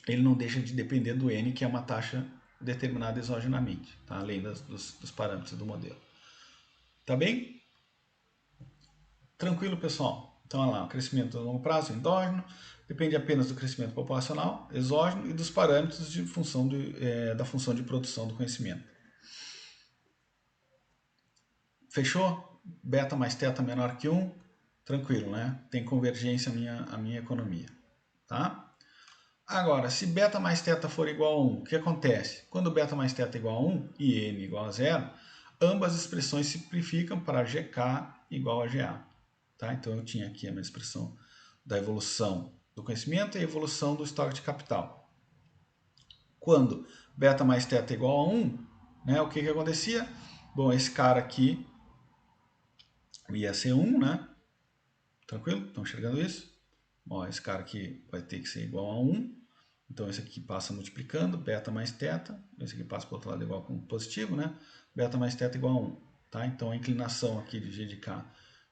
ele não deixa de depender do N, que é uma taxa determinada exogenamente, tá? Além dos parâmetros do modelo. Tá bem? Tranquilo, pessoal? Então, olha lá, o crescimento a longo prazo, endógeno, depende apenas do crescimento populacional, exógeno, e dos parâmetros de função da função de produção do conhecimento. Fechou? Beta mais teta menor que 1, tranquilo, né? Tem convergência a minha economia, tá? Agora, se beta mais teta for igual a 1, o que acontece? Quando beta mais teta é igual a 1 e n igual a 0, ambas as expressões simplificam para gk igual a ga. Tá? Então, eu tinha aqui a minha expressão da evolução do conhecimento e a evolução do estoque de capital. Quando beta mais teta é igual a 1, né, o que acontecia? Bom, esse cara aqui ia ser 1, né? Tranquilo? Estão enxergando isso? Bom, esse cara aqui vai ter que ser igual a 1. Então, esse aqui passa multiplicando, beta mais teta. Esse aqui passa para o outro lado igual com positivo, né? Beta mais teta igual a 1. Tá? Então, a inclinação aqui de G de K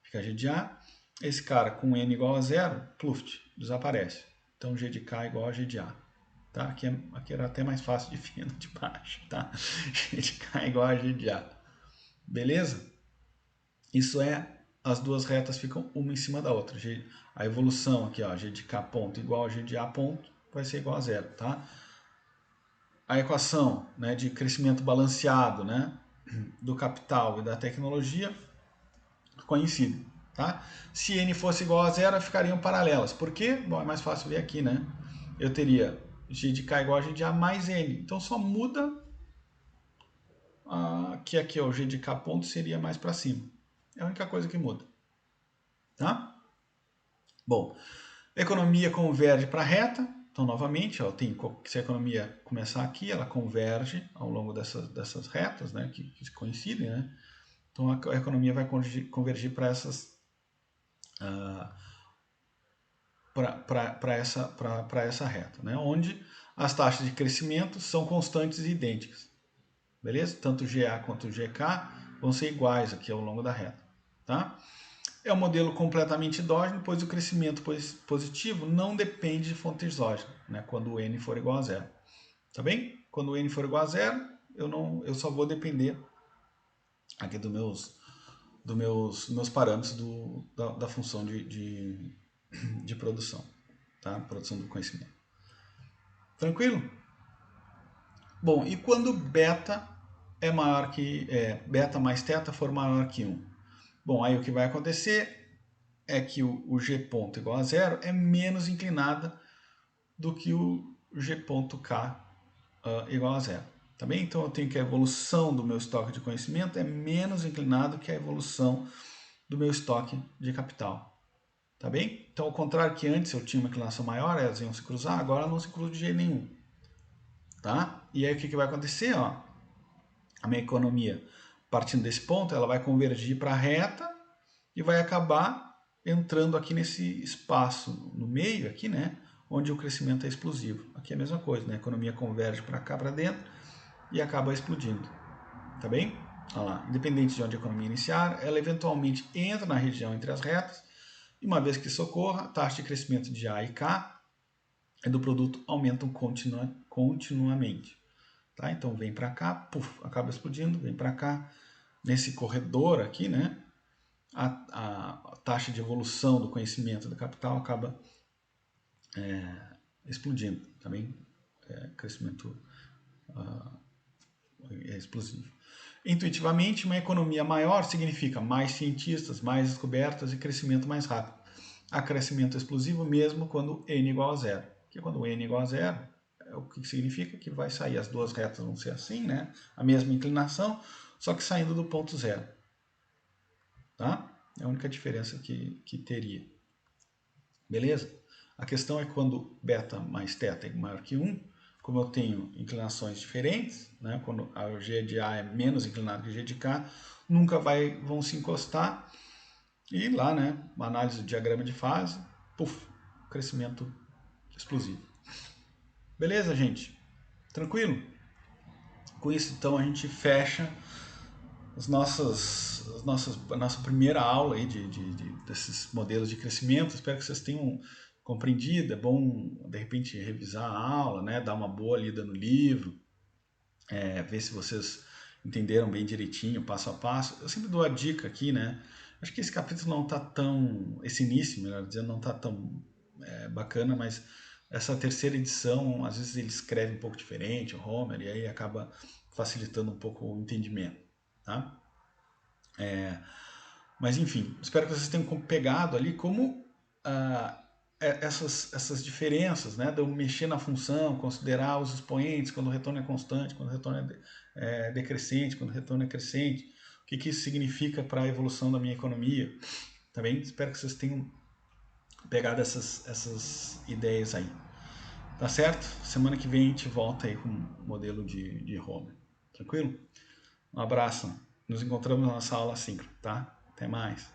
fica G de A. Esse cara com N igual a 0, pluft, desaparece. Então, G de K igual a G de A. Tá? Aqui era até mais fácil de ver de baixo. Tá? G de K igual a G de A. Beleza? Isso é, as duas retas ficam uma em cima da outra. A evolução aqui, ó, G de K ponto igual a G de A ponto, vai ser igual a zero, tá? A equação, né, de crescimento balanceado, né, do capital e da tecnologia coincide, tá? Se n fosse igual a zero, ficariam paralelas. Por quê? Bom, é mais fácil ver aqui, né? Eu teria G de K igual a G de A mais n. Então só muda que aqui ó, o G de K ponto seria mais para cima. É a única coisa que muda, tá? Bom, a economia converge para a reta. Então, novamente, ó, se a economia começar aqui, ela converge ao longo dessas retas, né, que coincidem, né? Então, a economia vai convergir para essas para essa reta, né? Onde as taxas de crescimento são constantes e idênticas, beleza? Tanto GA quanto GK vão ser iguais aqui ao longo da reta, tá? É um modelo completamente endógeno, pois o crescimento positivo não depende de fonte exógena, né? Quando o n for igual a zero, tá bem? Quando o n for igual a zero, eu só vou depender aqui dos meus parâmetros da função de produção, tá? Produção do conhecimento. Tranquilo? Bom, e quando beta é maior que beta mais θ for maior que 1? Bom, aí o que vai acontecer é que o G ponto igual a zero é menos inclinada do que o G ponto K igual a zero. Tá bem? Então eu tenho que a evolução do meu estoque de conhecimento é menos inclinado que a evolução do meu estoque de capital. Tá bem? Então, ao contrário que antes eu tinha uma inclinação maior, elas iam se cruzar, agora não se cruzam de jeito nenhum. Tá? E aí o que vai acontecer? Ó, a minha economia, partindo desse ponto, ela vai convergir para a reta e vai acabar entrando aqui nesse espaço no meio, aqui, né? Onde o crescimento é explosivo. Aqui é a mesma coisa, né? A economia converge para cá, para dentro e acaba explodindo. Tá bem? Olha lá. Independente de onde a economia iniciar, ela eventualmente entra na região entre as retas e uma vez que isso ocorra, a taxa de crescimento de A e K do produto aumentam continuamente. Tá? Então vem para cá, puf, acaba explodindo, vem para cá. Nesse corredor aqui, né, a taxa de evolução do conhecimento do capital acaba explodindo. Também crescimento explosivo. Intuitivamente, uma economia maior significa mais cientistas, mais descobertas e crescimento mais rápido. Há crescimento explosivo mesmo quando n igual a zero. Porque quando n igual a zero, o que significa que vai sair, as duas retas vão ser assim, né? A mesma inclinação, só que saindo do ponto zero. Tá? É a única diferença que teria. Beleza? A questão é quando beta mais θ é maior que 1, como eu tenho inclinações diferentes, né? Quando o G de A é menos inclinado que o G de K, nunca vão se encostar. E lá, né, uma análise do diagrama de fase, puf, crescimento explosivo. Beleza, gente? Tranquilo? Com isso, então, a gente fecha a nossa primeira aula aí desses modelos de crescimento. Espero que vocês tenham compreendido. É bom, de repente, revisar a aula, né, dar uma boa lida no livro, ver se vocês entenderam bem direitinho, passo a passo. Eu sempre dou a dica aqui, né? Acho que esse capítulo não está tão... Esse início, melhor dizendo, não está tão bacana, mas essa terceira edição, às vezes ele escreve um pouco diferente, o Homer, e aí acaba facilitando um pouco o entendimento, tá? Mas enfim, espero que vocês tenham pegado ali como essas diferenças, né? De eu mexer na função, considerar os expoentes, quando o retorno é constante, quando o retorno é decrescente, quando o retorno é crescente, o que isso significa para a evolução da minha economia. Tá bem? Espero que vocês tenham pegado essas ideias aí. Tá certo? Semana que vem a gente volta aí com o modelo de Homer. Tranquilo? Um abraço. Nos encontramos na nossa aula síncrona, tá? Até mais.